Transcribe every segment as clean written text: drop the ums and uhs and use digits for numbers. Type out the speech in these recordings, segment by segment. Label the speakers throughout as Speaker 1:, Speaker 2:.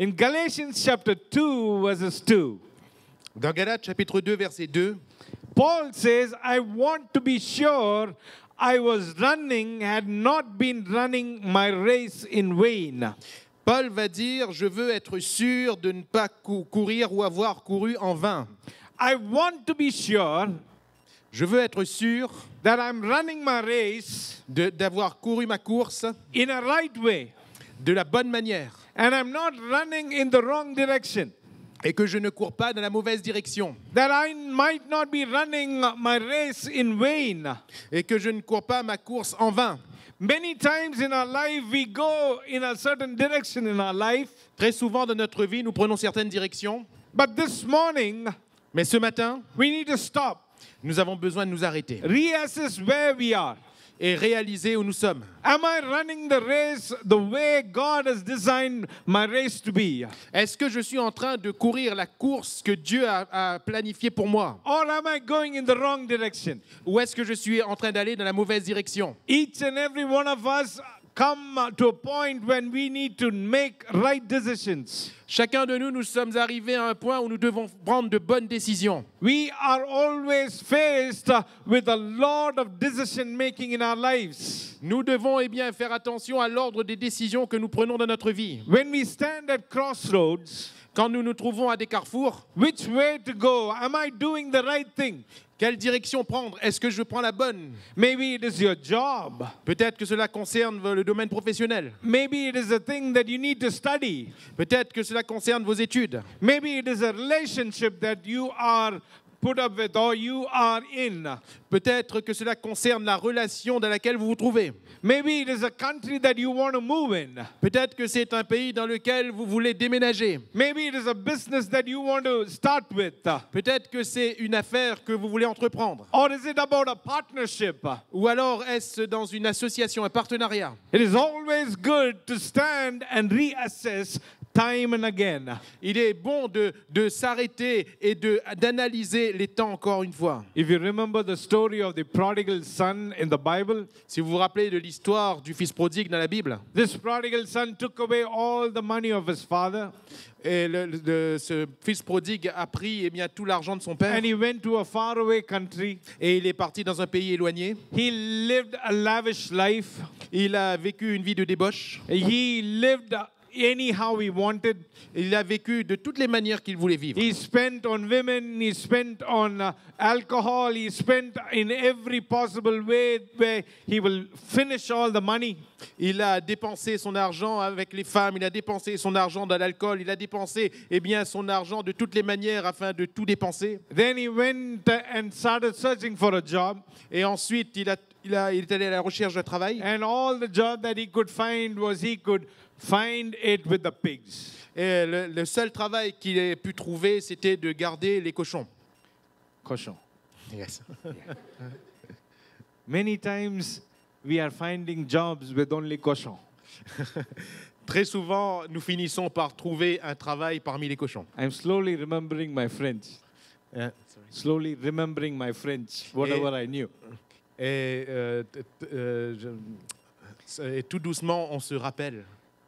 Speaker 1: In Galatians chapter 2, verses 2,
Speaker 2: Dans Galates chapitre 2, verset 2,
Speaker 1: Paul says, I want to be sure I was running, had not been running my race in vain.
Speaker 2: Paul va dire « Je veux être sûr de ne pas courir ou avoir couru en vain.
Speaker 1: I want to be sure
Speaker 2: Je veux être sûr
Speaker 1: that I'm running my race
Speaker 2: d'avoir couru ma course
Speaker 1: in a right way.
Speaker 2: de la bonne manière
Speaker 1: And I'm not running in the wrong direction.
Speaker 2: et que je ne cours pas dans la mauvaise direction
Speaker 1: That I might not be running my race in vain.
Speaker 2: et que je ne cours pas ma course en vain.
Speaker 1: Many times in our life, we go in a certain direction in our life.
Speaker 2: Très souvent dans notre vie, nous prenons certaines directions,
Speaker 1: But this morning,
Speaker 2: mais ce matin,
Speaker 1: we need to stop,
Speaker 2: nous avons besoin de nous arrêter
Speaker 1: reassess where we are.
Speaker 2: et réaliser où nous sommes.
Speaker 1: Am I running the race the way God has designed my race to be?
Speaker 2: Est-ce que je suis en train de courir la course que Dieu a planifiée pour moi?
Speaker 1: Or am I going in the wrong direction?
Speaker 2: Ou est-ce que je suis en train d'aller dans la mauvaise direction?
Speaker 1: Each and every one of us come to a point when we need to make right decisions.
Speaker 2: Chacun de nous, nous sommes arrivés à un point où nous devons prendre de bonnes décisions.
Speaker 1: We are always faced with a lot of decision making in our lives.
Speaker 2: Nous devons faire attention à l'ordre des décisions que nous prenons dans notre vie.
Speaker 1: When we stand at crossroads,
Speaker 2: Quand nous nous trouvons à des carrefours,
Speaker 1: which way to go? Am I doing the right thing?
Speaker 2: quelle direction prendre? Est-ce que je prends la bonne?
Speaker 1: Maybe it is your job.
Speaker 2: Peut-être que cela concerne le domaine professionnel.
Speaker 1: Maybe it is a thing that you need to study.
Speaker 2: Peut-être que cela concerne vos études.
Speaker 1: Maybe it is a relationship that you are put up with or you are in.
Speaker 2: Peut-être que cela concerne la relation dans laquelle vous vous trouvez.
Speaker 1: Maybe it is a country that you want to move in.
Speaker 2: Peut-être que c'est un pays dans lequel vous voulez déménager.
Speaker 1: Maybe it is a business that you want to start with.
Speaker 2: Peut-être que c'est une affaire que vous voulez entreprendre.
Speaker 1: Or is it about a partnership?
Speaker 2: Ou alors est-ce dans une association, un partenariat?
Speaker 1: It is always good to stand and reassess time and again.
Speaker 2: Il est bon de s'arrêter et d'analyser les temps encore une fois.
Speaker 1: If you remember the story of the prodigal son in the Bible,
Speaker 2: Si vous vous rappelez de l'histoire du fils prodigue dans la Bible,
Speaker 1: this prodigal son took away all the money of his father
Speaker 2: et ce fils prodigue a pris tout l'argent de son père
Speaker 1: and he went to a faraway country.
Speaker 2: et il est parti dans un pays éloigné.
Speaker 1: He lived a lavish life.
Speaker 2: Il a vécu une vie de débauche.
Speaker 1: He lived anyhow he wanted.
Speaker 2: Il a vécu de toutes les manières qu'il voulait vivre.
Speaker 1: He spent on women, he spent on alcohol, he spent in every possible way where he will finish all the money.
Speaker 2: Il a dépensé son argent avec les femmes, il a dépensé son argent dans l'alcool, il a dépensé son argent de toutes les manières afin de tout dépenser.
Speaker 1: Then he went and started searching for a job.
Speaker 2: Et ensuite, il est allé à la recherche d'un travail.
Speaker 1: And all the job that he could find was he could find it with the pigs.
Speaker 2: Et le seul travail qu'il ait pu trouver, c'était de garder les cochons.
Speaker 1: Cochon.
Speaker 2: Yes.
Speaker 1: Many times we are finding jobs with only cochon.
Speaker 2: Très souvent, nous finissons par trouver un travail parmi les cochons.
Speaker 1: I'm slowly remembering my French. Slowly remembering my French, whatever I knew.
Speaker 2: Et tout doucement, on se rappelle.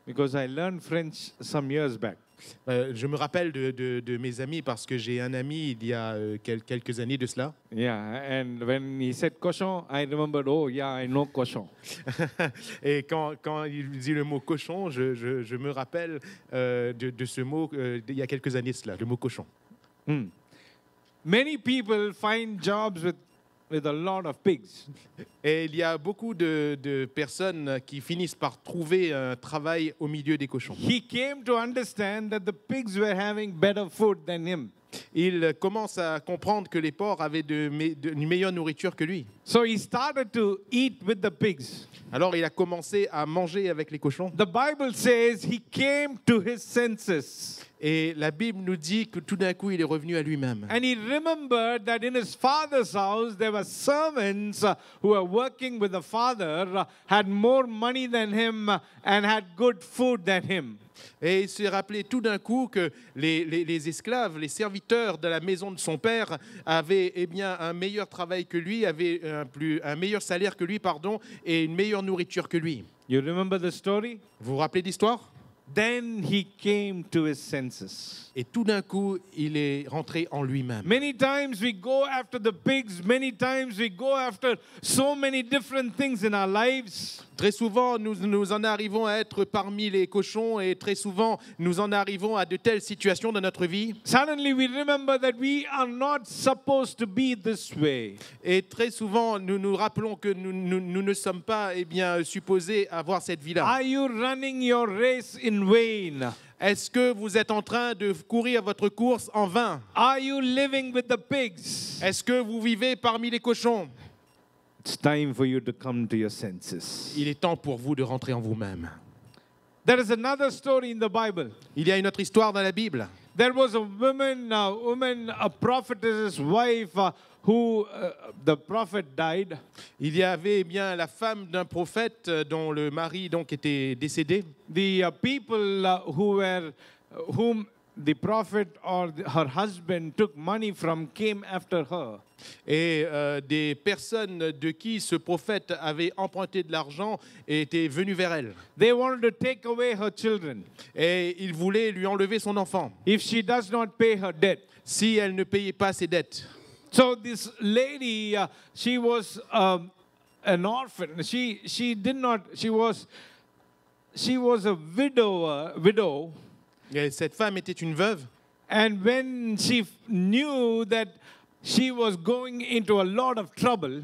Speaker 1: Because I learned French some years back.
Speaker 2: Je me rappelle de mes amis parce que j'ai un ami il y a quelques années de cela.
Speaker 1: Yeah, and when he said cochon, I remembered, oh yeah, I know cochon.
Speaker 2: Et quand il dit le mot cochon, je me rappelle de ce mot il y a quelques années de cela, le mot cochon.
Speaker 1: Many people find jobs with a lot of pigs.
Speaker 2: Et il y a beaucoup de personnes qui finissent par trouver un travail au milieu des cochons.
Speaker 1: He came to understand that the pigs were having better food than him.
Speaker 2: Il commence à comprendre que les porcs avaient une meilleure nourriture que lui.
Speaker 1: So he started to eat with the pigs.
Speaker 2: Alors il a commencé à manger avec les cochons.
Speaker 1: The Bible says he came to his senses.
Speaker 2: Et la Bible nous dit que tout d'un coup, il est revenu à lui-même.
Speaker 1: And he remembered that in his father's house there were servants who were working with the father, had more money than him and had good food than him.
Speaker 2: Et il s'est rappelé tout d'un coup que les esclaves, les serviteurs de la maison de son père avaient un meilleur travail que lui, avaient un meilleur salaire que lui, et une meilleure nourriture que lui.
Speaker 1: You remember the story?
Speaker 2: Vous vous rappelez d'histoire?
Speaker 1: Then he came to his senses.
Speaker 2: Et tout d'un coup, il est rentré en lui-même.
Speaker 1: Many times we go after the pigs, many times we go after so many different things in our lives.
Speaker 2: Très souvent, nous en arrivons à être parmi les cochons et très souvent, nous en arrivons à de telles situations dans notre vie.
Speaker 1: Suddenly we remember that we are not supposed to be this way.
Speaker 2: Et très souvent, nous nous rappelons que nous ne sommes pas supposés avoir cette vie-là.
Speaker 1: Are you running your race in vain?
Speaker 2: Est-ce que vous êtes en train de courir votre course en vain?
Speaker 1: Are you living with the pigs?
Speaker 2: Est-ce que vous vivez parmi les cochons?
Speaker 1: It's time for you to come to your senses.
Speaker 2: Il est temps pour vous de rentrer en vous-même.
Speaker 1: There is another story in the Bible.
Speaker 2: Il y a une autre histoire dans la Bible.
Speaker 1: There was a woman, a prophetess's wife, who the prophet died.
Speaker 2: Il y avait la femme d'un prophète dont le mari donc était décédé.
Speaker 1: The people whom the prophet or her husband took money from came after her.
Speaker 2: Et des personnes de qui ce prophète avait emprunté de l'argent étaient venues vers elle.
Speaker 1: They wanted to take away her children.
Speaker 2: Et ils voulaient lui enlever son enfant
Speaker 1: If she does not pay her debt.
Speaker 2: si elle ne payait pas ses dettes.
Speaker 1: So this lady, she was an orphan. She was a widow.
Speaker 2: Et cette femme était une veuve.
Speaker 1: And when she knew that she was going into a lot of trouble,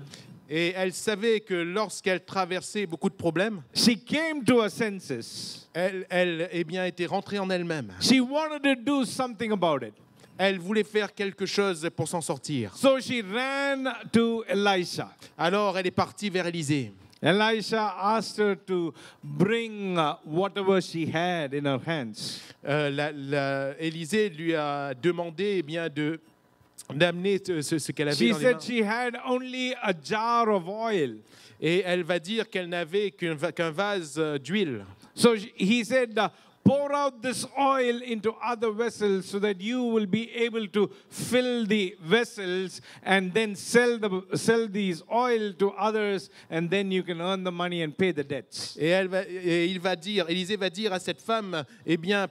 Speaker 2: Et elle savait que lorsqu'elle traversait beaucoup de problèmes,
Speaker 1: she came to her senses.
Speaker 2: elle était rentrée en elle-même.
Speaker 1: She wanted to do something about it.
Speaker 2: Elle voulait faire quelque chose pour s'en sortir.
Speaker 1: So she ran to Elisha.
Speaker 2: Alors elle est partie vers Élisée.
Speaker 1: Elisha asked her to bring whatever she had in her hands.
Speaker 2: Élisée lui a demandé d'amener ce qu'elle avait
Speaker 1: She
Speaker 2: dans les mains.
Speaker 1: said she had only a jar of oil.
Speaker 2: Et elle va dire qu'elle n'avait qu'un vase d'huile.
Speaker 1: So he said, pour out this oil into other vessels so that you will be able to fill the vessels and then sell these oil to others and then you can earn the money and pay the debts.
Speaker 2: Et Élisée va dire à cette femme,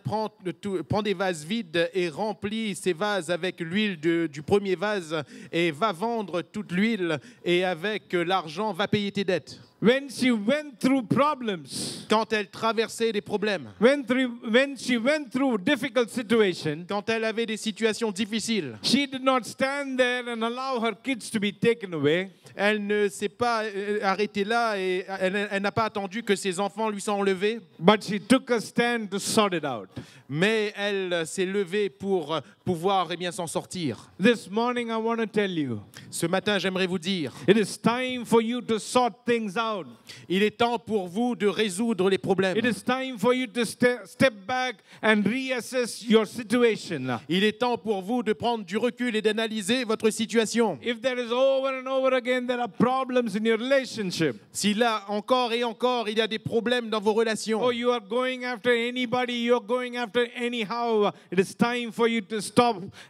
Speaker 2: prends des vases vides et remplis ces vases avec l'huile du premier vase et va vendre toute l'huile et avec l'argent va payer tes dettes.
Speaker 1: When she went through problems,
Speaker 2: Quand elle traversait des problèmes,
Speaker 1: when she went through difficult situations,
Speaker 2: quand elle avait des situations difficiles,
Speaker 1: she did not stand there and allow her kids to be taken away.
Speaker 2: elle ne s'est pas arrêtée là et elle n'a pas attendu que ses enfants lui soient enlevés,
Speaker 1: But she took a stand to sort it out.
Speaker 2: mais elle s'est levée pour pouvoir s'en sortir.
Speaker 1: This morning I want to tell you,
Speaker 2: Ce matin, j'aimerais vous dire,
Speaker 1: it is time for you to sort things out.
Speaker 2: il est temps pour vous de résoudre les problèmes.
Speaker 1: It is time for you to step back and reassess your situation.
Speaker 2: Il est temps pour vous de prendre du recul et d'analyser votre situation.
Speaker 1: If there is over and over again there are problems in your relationship,
Speaker 2: Si là, encore et encore, il y a des problèmes dans vos relations,
Speaker 1: or you are going after anybody, you are going after anyhow, it is time for you to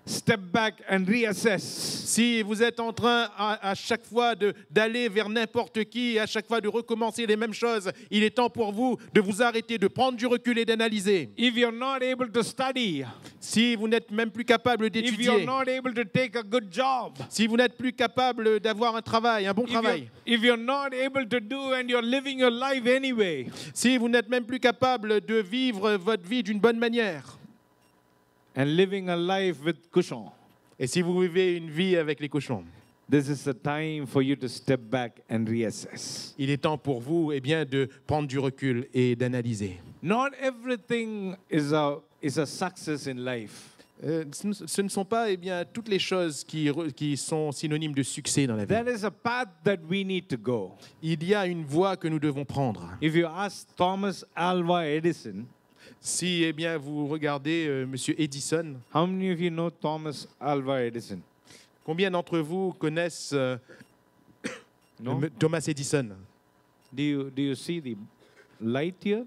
Speaker 1: step back and reassess.
Speaker 2: si vous êtes en train à chaque fois d'aller vers n'importe qui, à chaque fois de recommencer les mêmes choses, il est temps pour vous de vous arrêter, de prendre du recul et d'analyser.
Speaker 1: If you're not able to study,
Speaker 2: Si vous n'êtes même plus capable
Speaker 1: if you're
Speaker 2: d'étudier,
Speaker 1: not able to take a good job,
Speaker 2: si vous n'êtes plus capable d'avoir un travail, un bon travail,
Speaker 1: if you're not able to do and you're living your life anyway,
Speaker 2: si vous n'êtes même plus capable de vivre votre vie d'une bonne manière,
Speaker 1: and living a life with cushion,
Speaker 2: et si vous vivez une vie avec les cochons,
Speaker 1: this is the time for you to step back and reassess.
Speaker 2: il est temps pour vous de prendre du recul et d'analyser.
Speaker 1: Not everything is a success in life.
Speaker 2: Ce ne sont pas toutes les choses qui sont synonymes de succès dans la vie.
Speaker 1: There is a path that we need to go.
Speaker 2: Il y a une voie que nous devons prendre.
Speaker 1: If you ask Thomas Alva Edison,
Speaker 2: Si vous regardez Monsieur Edison,
Speaker 1: how many of you know Thomas Alva Edison?
Speaker 2: combien d'entre vous connaissent
Speaker 1: No?
Speaker 2: Thomas Edison?
Speaker 1: Do you see the light here?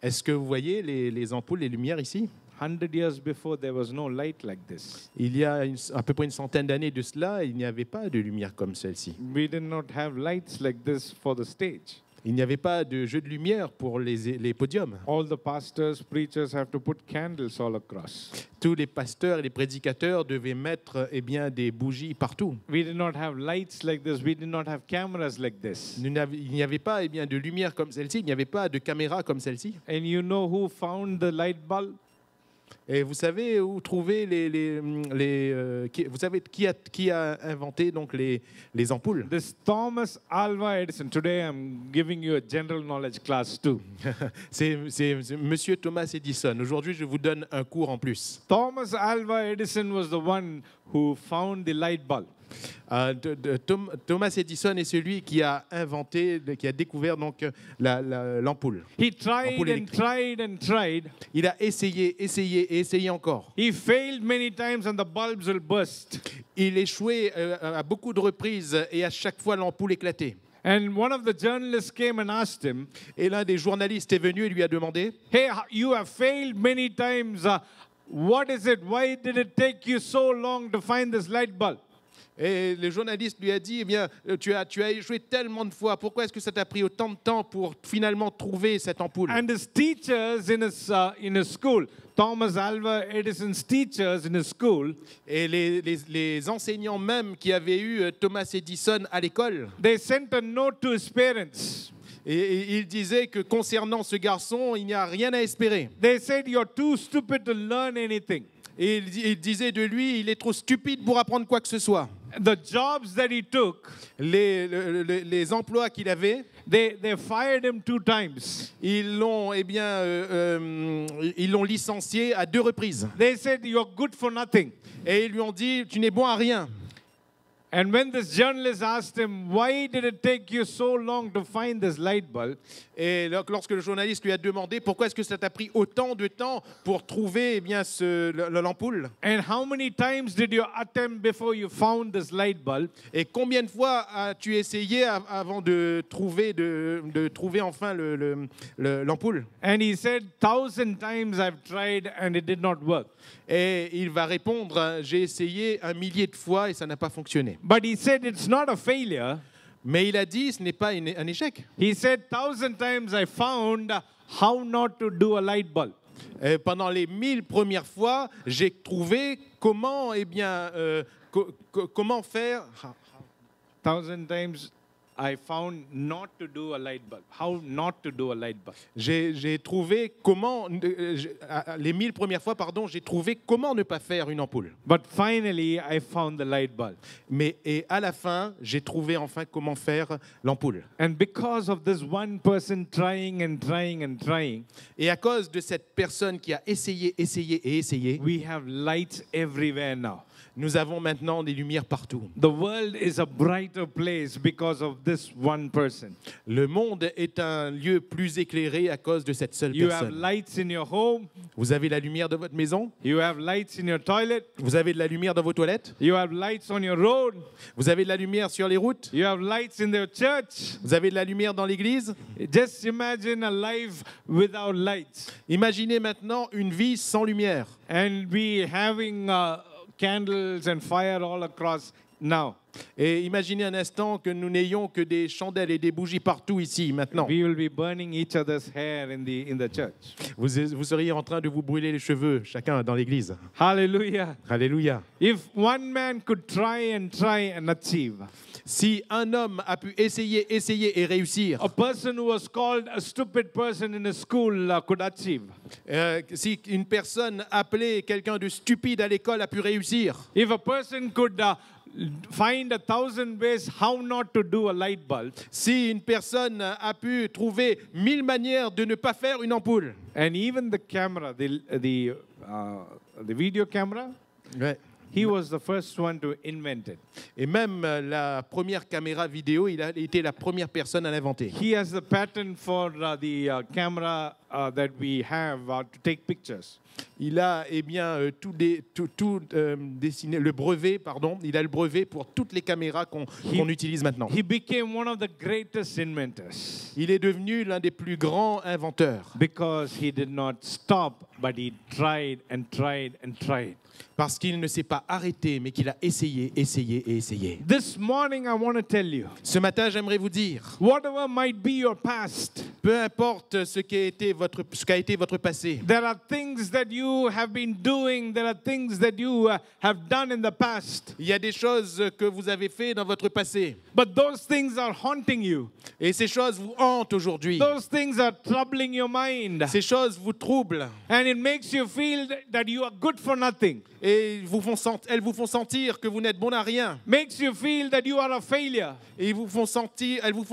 Speaker 2: Est-ce que vous voyez les ampoules, les lumières ici?
Speaker 1: 100 years before, there was no light like this.
Speaker 2: Il y a à peu près une centaine d'années de cela, il n'y avait pas de lumière comme celle-ci.
Speaker 1: We did not have lights like this for the stage.
Speaker 2: Il n'y avait pas de jeu de lumière pour les podiums.
Speaker 1: All the pastors, preachers have to put candles all across.
Speaker 2: Tous les pasteurs et les prédicateurs devaient mettre des bougies partout.
Speaker 1: We did not have lights like this. We did not have cameras like this.
Speaker 2: Il n'y avait pas de lumière comme celle-ci, il n'y avait pas de caméra comme celle-ci.
Speaker 1: And you know who found the light bulb?
Speaker 2: Et vous savez où trouver vous savez qui a inventé donc les ampoules?
Speaker 1: This Thomas Alva Edison. Today I'm giving you a general knowledge class too.
Speaker 2: C'est Monsieur Thomas Edison. Aujourd'hui, je vous donne un cours en plus.
Speaker 1: Thomas Alva Edison was the one who found the light bulb.
Speaker 2: Thomas Edison est celui qui a inventé, qui a découvert donc l'ampoule.
Speaker 1: He tried
Speaker 2: Ampoule
Speaker 1: and
Speaker 2: électrique.
Speaker 1: tried and tried.
Speaker 2: Il a essayé et essayé encore.
Speaker 1: He failed many times and the bulbs will burst.
Speaker 2: Il échouait à beaucoup de reprises et à chaque fois l'ampoule éclatait.
Speaker 1: And one of the journalists came and asked him,
Speaker 2: Et l'un des journalistes est venu et lui a demandé:
Speaker 1: "Hey, you have failed many times. What is it? Why did it take you so long to find this light bulb?"
Speaker 2: Et le journaliste lui a dit: eh bien, tu as échoué tellement de fois. Pourquoi est-ce que ça t'a pris autant de temps pour finalement trouver cette ampoule?
Speaker 1: And his teachers in his school, Thomas Alva Edison's teachers in his school,
Speaker 2: Et les enseignants même qui avaient eu Thomas Edison à l'école,
Speaker 1: they sent a note to his parents.
Speaker 2: et ils disaient que concernant ce garçon, il n'y a rien à espérer.
Speaker 1: They said, "You're too stupid to learn anything.
Speaker 2: Et ils disaient de lui: il est trop stupide pour apprendre quoi que ce soit.
Speaker 1: The jobs that he took,
Speaker 2: Les emplois qu'il avait,
Speaker 1: they fired him 2 times.
Speaker 2: ils l'ont licencié à 2 reprises.
Speaker 1: They said, you're good for nothing."
Speaker 2: Et ils lui ont dit: tu n'es bon à rien.
Speaker 1: And when this journalist asked him, "Why did it take you so long to find this light bulb?"
Speaker 2: Et lorsque le journaliste lui a demandé: pourquoi est-ce que ça t'a pris autant de temps pour trouver l'ampoule?
Speaker 1: And how many times did you attempt before you found this light bulb?
Speaker 2: Et combien de fois as-tu essayé avant de trouver enfin l'ampoule?
Speaker 1: And he said, 1,000 times I've tried and it did not work.
Speaker 2: Et il va répondre: j'ai essayé 1 millier de fois et ça n'a pas fonctionné.
Speaker 1: But he said it's not a failure.
Speaker 2: Mais il a dit: ce n'est pas un échec.
Speaker 1: He said, 1,000 times I found how not to do a light bulb.
Speaker 2: Et pendant les 1000 premières fois, j'ai trouvé comment, comment faire.
Speaker 1: 1,000 times I found not to do a light bulb. How not to do a light bulb.
Speaker 2: J'ai trouvé comment, les 1000 premières fois, pardon, j'ai trouvé comment ne pas faire une ampoule.
Speaker 1: But finally, I found the light bulb.
Speaker 2: Et à la fin, j'ai trouvé enfin comment faire l'ampoule.
Speaker 1: And because of this one person trying and trying and trying,
Speaker 2: Et à cause de cette personne qui a essayé et essayé,
Speaker 1: we have lights everywhere now.
Speaker 2: nous avons maintenant des lumières partout.
Speaker 1: The world is a brighter place because of this one person.
Speaker 2: Le monde est un lieu plus éclairé à cause de cette seule
Speaker 1: You have
Speaker 2: personne.
Speaker 1: lights in your home.
Speaker 2: Vous avez la lumière dans votre maison,
Speaker 1: You have lights in your toilet.
Speaker 2: vous avez de la lumière dans vos toilettes,
Speaker 1: You have lights on your road.
Speaker 2: vous avez de la lumière sur les routes,
Speaker 1: You have lights in the church.
Speaker 2: vous avez de la lumière dans l'église.
Speaker 1: Just imagine a life without lights.
Speaker 2: Imaginez maintenant une vie sans lumière.
Speaker 1: And we having candles and fire all across now.
Speaker 2: Et imaginez un instant que nous n'ayons que des chandelles et des bougies partout ici, maintenant.
Speaker 1: We will be burning each other's hair in the church.
Speaker 2: Vous seriez en train de vous brûler les cheveux, chacun dans l'église.
Speaker 1: Hallelujah.
Speaker 2: Alléluia.
Speaker 1: If one man could try and achieve,
Speaker 2: Si un homme a pu essayer et réussir,
Speaker 1: a person who was called a stupid person in a school could achieve.
Speaker 2: si une personne appelée quelqu'un de stupide à l'école a pu réussir,
Speaker 1: If a person could find 1,000 ways how not to do a light bulb,
Speaker 2: si une personne a pu trouver 1000 manières de ne pas faire une ampoule,
Speaker 1: and even the camera, the video camera,
Speaker 2: ouais.
Speaker 1: he was the first one to invent it.
Speaker 2: Et même la première caméra vidéo, il a été la première personne à l'inventer.
Speaker 1: He has the patent for the camera that we have to take pictures.
Speaker 2: Il a tout dessiné, le brevet, pardon, il a le brevet pour toutes les caméras qu'on utilise maintenant.
Speaker 1: He became one of the greatest inventors
Speaker 2: Il est devenu l'un des plus grands inventeurs
Speaker 1: because he did not stop, but he tried and tried and tried.
Speaker 2: Parce qu'il ne s'est pas arrêté, mais qu'il a essayé, essayé et essayé.
Speaker 1: This morning, I want to tell you,
Speaker 2: Ce matin, j'aimerais vous dire,
Speaker 1: whatever might be your past,
Speaker 2: peu importe ce qu'a été votre passé,
Speaker 1: there are things that you have been doing, there are things that you have done in the past,
Speaker 2: il y a des choses que vous avez fait dans votre passé.
Speaker 1: but those things are haunting you.
Speaker 2: Et ces choses vous hantent aujourd'hui.
Speaker 1: Those things are troubling your mind,
Speaker 2: Ces choses vous troublent.
Speaker 1: and it makes you feel that you are good for nothing.
Speaker 2: Et elles vous font sentir que vous n'êtes bon à rien.
Speaker 1: Makes you feel that you are a failure.
Speaker 2: Et elles vous font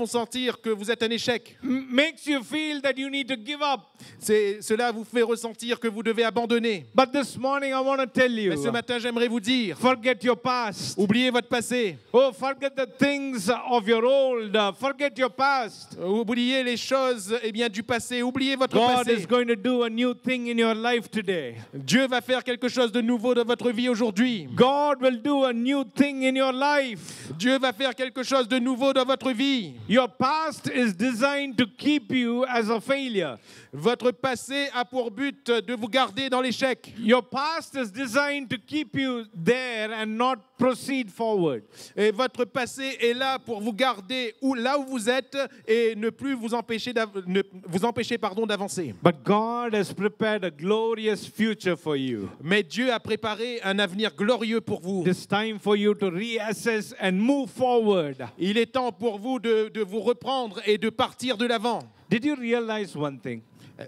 Speaker 2: sentir que vous êtes un échec.
Speaker 1: Makes you feel that you need to give up.
Speaker 2: Cela vous fait ressentir que vous devez abandonner.
Speaker 1: But this morning I want to tell
Speaker 2: Mais ce
Speaker 1: you,
Speaker 2: matin, j'aimerais vous dire,
Speaker 1: forget your past.
Speaker 2: oubliez votre passé.
Speaker 1: Oh, forget the things of your old. Forget your past.
Speaker 2: Oubliez les choses du passé. Oubliez votre
Speaker 1: God
Speaker 2: passé.
Speaker 1: is going to do a new thing in your life today.
Speaker 2: Dieu va faire quelque chose de nouveau dans votre vie aujourd'hui.
Speaker 1: God will do a new thing in your life.
Speaker 2: Dieu va faire quelque chose de nouveau dans votre vie.
Speaker 1: Your past is designed to keep you as a failure.
Speaker 2: Votre passé a pour but de vous garder dans l'échec.
Speaker 1: Your past is designed to keep you there and not proceed forward.
Speaker 2: Et votre passé est là pour vous garder là où vous êtes et ne plus vous empêcher d'avancer.
Speaker 1: But God has prepared a glorious future for you.
Speaker 2: Mais Dieu a préparé un avenir glorieux pour vous.
Speaker 1: It's time for you to reassess and move forward.
Speaker 2: Il est temps pour vous de vous reprendre et de partir de l'avant.
Speaker 1: Did you realize one thing?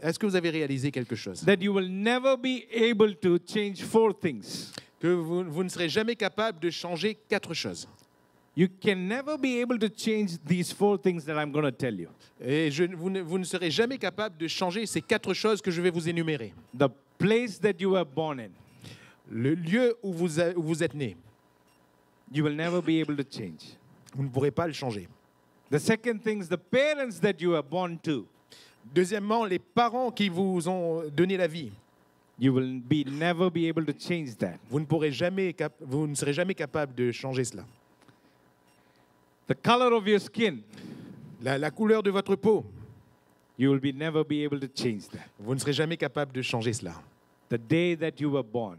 Speaker 2: Est-ce que vous avez réalisé quelque chose?
Speaker 1: That you will never be able to change 4 things.
Speaker 2: Que vous ne serez jamais capable de changer 4 choses.
Speaker 1: You can never be able to change these 4 things that I'm going to tell you.
Speaker 2: Et vous ne serez jamais capable de changer ces 4 choses que je vais vous énumérer.
Speaker 1: The place that you were born in,
Speaker 2: Le lieu où vous êtes né,
Speaker 1: you will never be able to change.
Speaker 2: vous ne pourrez pas le changer.
Speaker 1: The second thing is the parents that you were born to.
Speaker 2: Deuxièmement, les parents qui vous ont donné la vie.
Speaker 1: You will never be able to change that.
Speaker 2: Vous ne serez jamais capable de changer cela.
Speaker 1: The color of your skin,
Speaker 2: La couleur de votre peau,
Speaker 1: you will never be able to change that.
Speaker 2: vous ne serez jamais capable de changer cela.
Speaker 1: The day that you were born,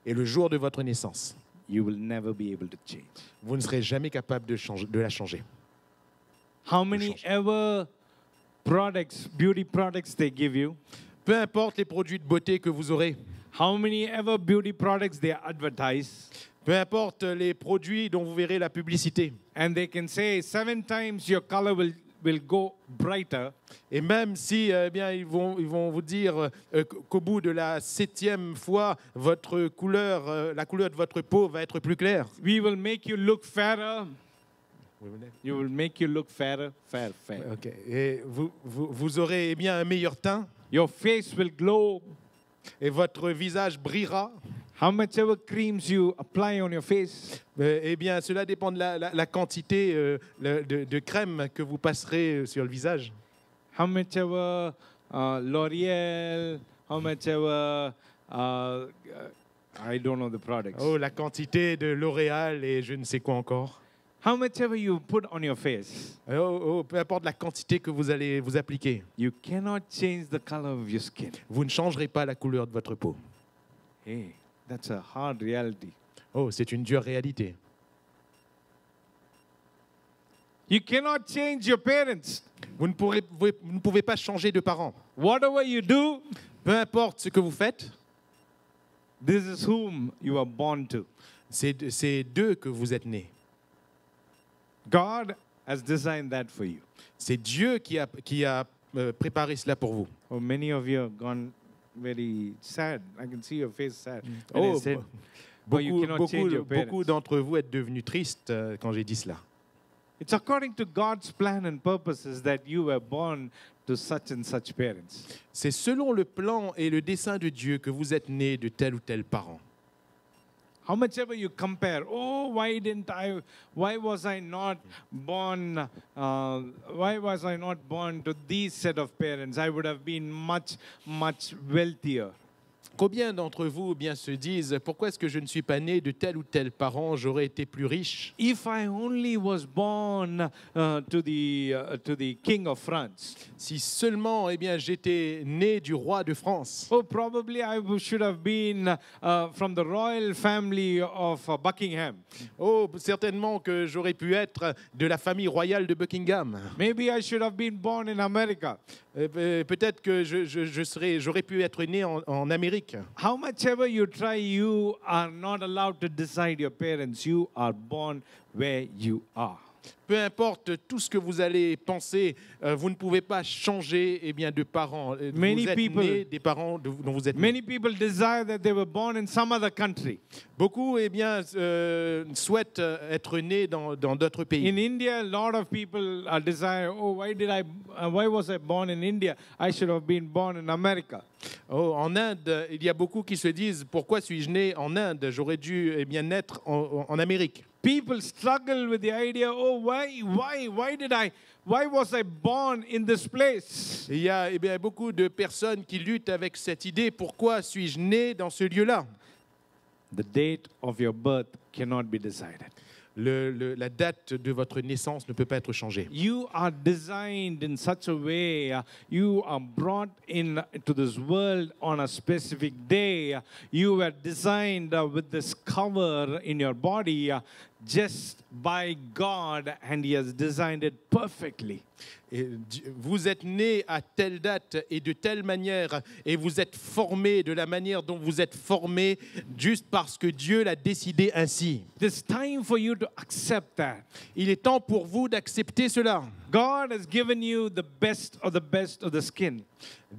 Speaker 2: Et le jour de votre naissance,
Speaker 1: you will never be able to change.
Speaker 2: vous ne serez jamais capable de la changer.
Speaker 1: How many ever products, beauty products they give you,
Speaker 2: Peu importe les produits de beauté que vous aurez,
Speaker 1: how many ever beauty products they advertise,
Speaker 2: peu importe les produits dont vous verrez la publicité,
Speaker 1: and they can say 7 times your color will go brighter,
Speaker 2: et même si ils vont vous dire qu'au bout de la 7e fois, votre couleur, la couleur de votre peau va être plus claire.
Speaker 1: we will make you look fairer. You will make you look fairer, fair.
Speaker 2: Ok. Et vous aurez un meilleur teint,
Speaker 1: Your face will glow.
Speaker 2: et votre visage brillera.
Speaker 1: How much ever creams you apply on your face,
Speaker 2: Cela dépend de la quantité de crème que vous passerez sur le visage.
Speaker 1: how much ever L'Oreal, how much ever I don't know the products.
Speaker 2: Oh, la quantité de L'Oréal et je ne sais quoi encore.
Speaker 1: How much ever you put on your face,
Speaker 2: Peu importe la quantité que vous allez vous appliquer,
Speaker 1: you cannot change the color of your skin.
Speaker 2: vous ne changerez pas la couleur de votre peau.
Speaker 1: Hey, that's a hard reality.
Speaker 2: Oh, c'est une dure réalité.
Speaker 1: You cannot change your parents.
Speaker 2: Vous ne pouvez pas changer de parents.
Speaker 1: Whatever you do,
Speaker 2: Peu importe ce que vous faites,
Speaker 1: this is whom you are born to.
Speaker 2: c'est d'eux que vous êtes nés.
Speaker 1: God has designed that for you.
Speaker 2: C'est Dieu qui a préparé cela pour vous.
Speaker 1: Oh, many of you have gone very sad. I can see your face sad. And I said, you cannot change your parents.
Speaker 2: Beaucoup d'entre vous êtes devenus tristes quand j'ai dit cela.
Speaker 1: It's according to God's plan and purposes that you were born to such and such parents.
Speaker 2: C'est selon le plan et le dessein de Dieu que vous êtes nés de tel ou tel parent.
Speaker 1: How much ever you compare, oh, why was I not born to these set of parents? I would have been much, much wealthier.
Speaker 2: Combien d'entre vous bien se disent pourquoi est-ce que je ne suis pas né de tel ou tel parent, j'aurais été plus riche?
Speaker 1: If I only was born to the King of France.
Speaker 2: Si seulement j'étais né du roi de France.
Speaker 1: Oh, probably should have been from the royal family of Buckingham.
Speaker 2: Oh, certainement que j'aurais pu être de la famille royale de Buckingham.
Speaker 1: Maybe I should have been born in America.
Speaker 2: Peut-être que j'aurais pu être né en Amérique.
Speaker 1: How much ever you try, you are not allowed to decide your parents. You are born where you are.
Speaker 2: Peu importe tout ce que vous allez penser, vous ne pouvez pas changer de parents.
Speaker 1: Many
Speaker 2: Vous êtes
Speaker 1: people-
Speaker 2: né des parents dont vous êtes né.
Speaker 1: Many people desire that they were born in some other country.
Speaker 2: Beaucoup souhaitent être nés dans d'autres pays.
Speaker 1: In India, a lot of people desire, oh, why was I born in India? I should have been born in America.
Speaker 2: Oh, en Inde, il y a beaucoup qui se disent pourquoi suis-je né en Inde? J'aurais dû naître en Amérique.
Speaker 1: People struggle with the idea, oh, why was I born in this place?
Speaker 2: Il y a beaucoup de personnes qui luttent avec cette idée, pourquoi suis-je né dans ce lieu-là?
Speaker 1: The date of your birth cannot be decided.
Speaker 2: La date de votre naissance ne peut pas être changée.
Speaker 1: You are designed in such a way, you are brought into this world on a specific day. You were designed with this cover in your body just by God, and He has designed it perfectly.
Speaker 2: Et vous êtes né à telle date et de telle manière, et vous êtes formé de la manière dont vous êtes formé, juste parce que Dieu l'a décidé ainsi.
Speaker 1: It's time for you to accept that.
Speaker 2: Il est temps pour vous d'accepter cela.
Speaker 1: God has given you the best of the skin.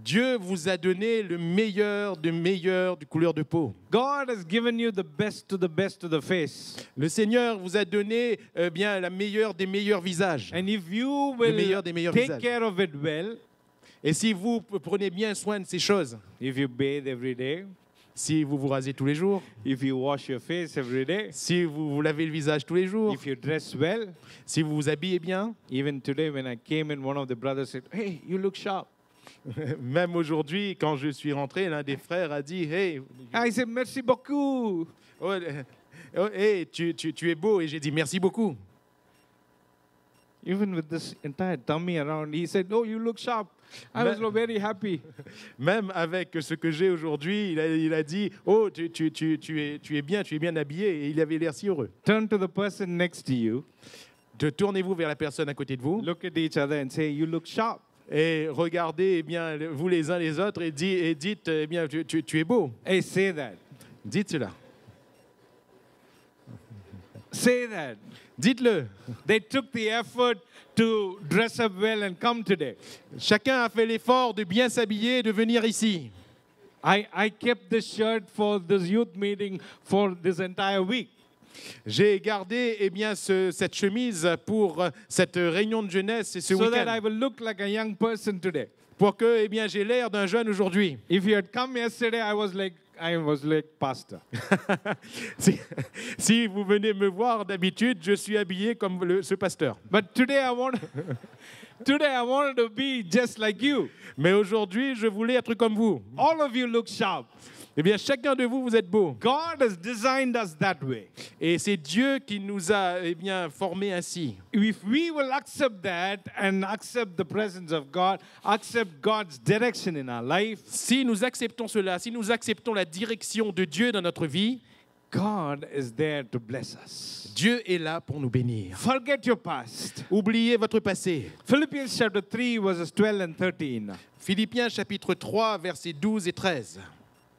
Speaker 2: Dieu vous a donné le meilleur du couleur de peau.
Speaker 1: God has given you the best of the face.
Speaker 2: Le Seigneur vous a donné la meilleure des meilleurs visages.
Speaker 1: And if you
Speaker 2: Le
Speaker 1: will
Speaker 2: meilleur des meilleurs
Speaker 1: take
Speaker 2: visages.
Speaker 1: care of it well,
Speaker 2: Et si vous prenez bien soin de ces choses,
Speaker 1: if you bathe every day,
Speaker 2: si vous vous rasez tous les jours,
Speaker 1: if you wash your face every day,
Speaker 2: si vous vous lavez le visage tous les jours,
Speaker 1: if you dress well,
Speaker 2: si vous vous habillez bien,
Speaker 1: even today when I came in, one of the brothers said, hey, you look sharp.
Speaker 2: même aujourd'hui, quand je suis rentré, l'un des frères a dit « Hey,
Speaker 1: I said, merci beaucoup.
Speaker 2: hey, tu es beau » et j'ai dit « Merci beaucoup ».
Speaker 1: Even with this entire tummy around, he said, oh, you look sharp. I was very happy.
Speaker 2: Même avec ce que j'ai aujourd'hui, il a dit « Oh, tu es bien habillé » et il avait l'air si heureux.
Speaker 1: Turn to the person next to you,
Speaker 2: Tournez-vous vers la personne à côté de vous
Speaker 1: look at each other and say, you look sharp.
Speaker 2: et regardez vous les uns les autres et dites tu es beau.
Speaker 1: Hey, say that.
Speaker 2: Dites cela.
Speaker 1: Say that.
Speaker 2: Dites-le.
Speaker 1: They took the effort to dress up well and come today.
Speaker 2: Chacun a fait l'effort de bien s'habiller et de venir ici.
Speaker 1: I kept this shirt for this youth meeting for this entire week.
Speaker 2: J'ai gardé cette chemise pour cette réunion de jeunesse et ce
Speaker 1: So that I
Speaker 2: week-end
Speaker 1: will look like a young person today.
Speaker 2: pour que j'ai l'air d'un jeune aujourd'hui.
Speaker 1: If you had come yesterday, I was like pastor.
Speaker 2: Si vous venez me voir d'habitude, je suis habillé comme ce pasteur.
Speaker 1: But today I wanted to be just like you.
Speaker 2: Mais aujourd'hui, je voulais être comme vous.
Speaker 1: All of you look sharp.
Speaker 2: Chacun de vous, vous êtes beau.
Speaker 1: God has designed us that way.
Speaker 2: Et c'est Dieu qui nous a formés ainsi.
Speaker 1: If we will accept that and accept the presence of God, accept God's direction in our life,
Speaker 2: Si nous acceptons cela, si nous acceptons la direction de Dieu dans notre vie,
Speaker 1: God is there to bless us.
Speaker 2: Dieu est là pour nous bénir.
Speaker 1: Forget your past.
Speaker 2: Oubliez votre passé.
Speaker 1: Philippians chapter 3 verses 12 and 13.
Speaker 2: Philippiens chapitre 3, versets 12 et 13.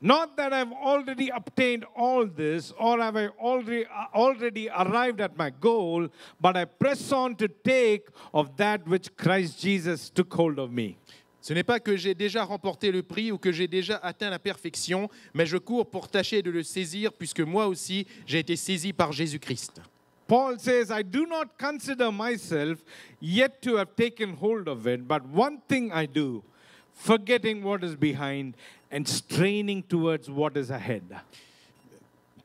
Speaker 1: Not that I've already obtained all this, or have I already arrived at my goal, but I press on to take of that which Christ Jesus took hold of me.
Speaker 2: Ce n'est pas que j'ai déjà remporté le prix ou que j'ai déjà atteint la perfection, mais je cours pour tâcher de le saisir, puisque moi aussi j'ai été saisi par Jésus-Christ.
Speaker 1: Paul says, I do not consider myself yet to have taken hold of it, but one thing I do, forgetting what is behind and straining towards what is ahead.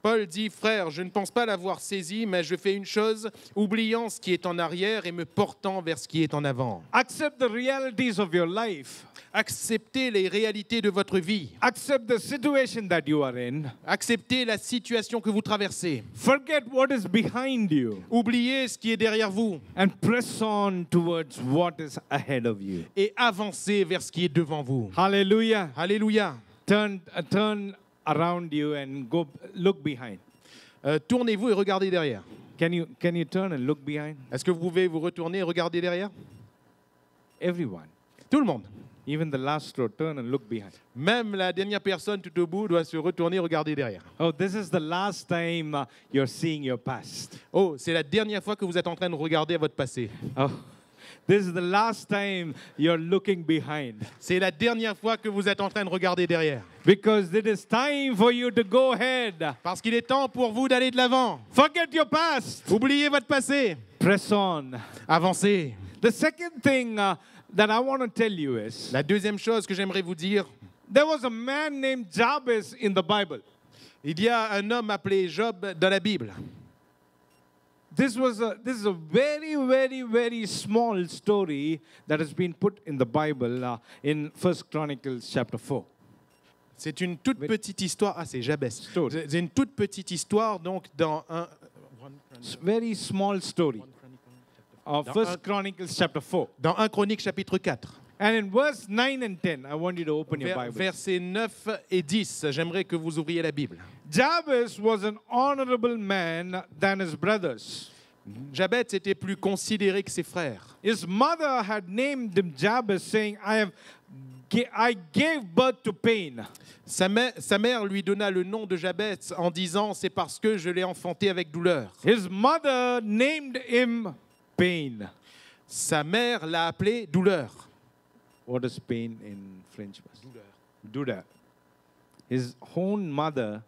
Speaker 2: Paul dit, frère, je ne pense pas l'avoir saisi, mais je fais une chose, oubliant ce qui est en arrière et me portant vers ce qui est en avant.
Speaker 1: Accept the realities of your life.
Speaker 2: Acceptez les réalités de votre vie.
Speaker 1: Accept the situation that you are in.
Speaker 2: Acceptez la situation que vous traversez.
Speaker 1: Forget what is behind you
Speaker 2: Oubliez ce qui est derrière vous
Speaker 1: and press on towards what is ahead of you.
Speaker 2: et avancez vers ce qui est devant vous.
Speaker 1: Hallelujah.
Speaker 2: Alléluia.
Speaker 1: Turn around you and go look behind.
Speaker 2: Tournez-vous et regardez derrière.
Speaker 1: Can you turn and look behind?
Speaker 2: Est-ce que vous pouvez vous retourner et regarder derrière?
Speaker 1: Everyone.
Speaker 2: Tout le monde.
Speaker 1: Even the last row, turn and look behind.
Speaker 2: Même la dernière personne tout au bout doit se retourner et regarder derrière.
Speaker 1: Oh, this is the last time you're seeing your past.
Speaker 2: Oh, c'est la dernière fois que vous êtes en train de regarder à votre passé.
Speaker 1: Oh, this is the last time you're looking behind.
Speaker 2: C'est la dernière fois que vous êtes en train de regarder derrière.
Speaker 1: Because it is time for you to go ahead.
Speaker 2: Parce qu'il est temps pour vous d'aller de l'avant.
Speaker 1: Forget your past.
Speaker 2: Oubliez votre passé.
Speaker 1: Press on.
Speaker 2: Avancez.
Speaker 1: The second thing that I want to tell you is
Speaker 2: La deuxième chose que j'aimerais vous dire,
Speaker 1: there was a man named Jabez in the Bible.
Speaker 2: il y a un homme appelé Job dans la Bible.
Speaker 1: This is a very, very, very small story that has been put in the Bible in 1 Chronicles chapter 4.
Speaker 2: C'est une toute petite histoire. Ah, c'est Jabez.
Speaker 1: Story.
Speaker 2: C'est une toute petite histoire donc dans
Speaker 1: Very small story of 1 Chronicles chapter 4.
Speaker 2: dans 1 Chronique chapitre 4.
Speaker 1: And in verse 9 and 10, I want you to open your Bible.
Speaker 2: Versets 9 et 10, j'aimerais que vous ouvriez la Bible.
Speaker 1: Jabez was an honorable man than his brothers.
Speaker 2: Jabez était plus considéré que ses frères.
Speaker 1: His mother had named him Jabez, saying, I gave birth to pain.
Speaker 2: Sa mère lui donna le nom de Jabez en disant, c'est parce que je l'ai enfanté avec douleur.
Speaker 1: His mother named him Pain.
Speaker 2: Sa mère l'a appelé douleur.
Speaker 1: What is pain in French? Duda. His own mother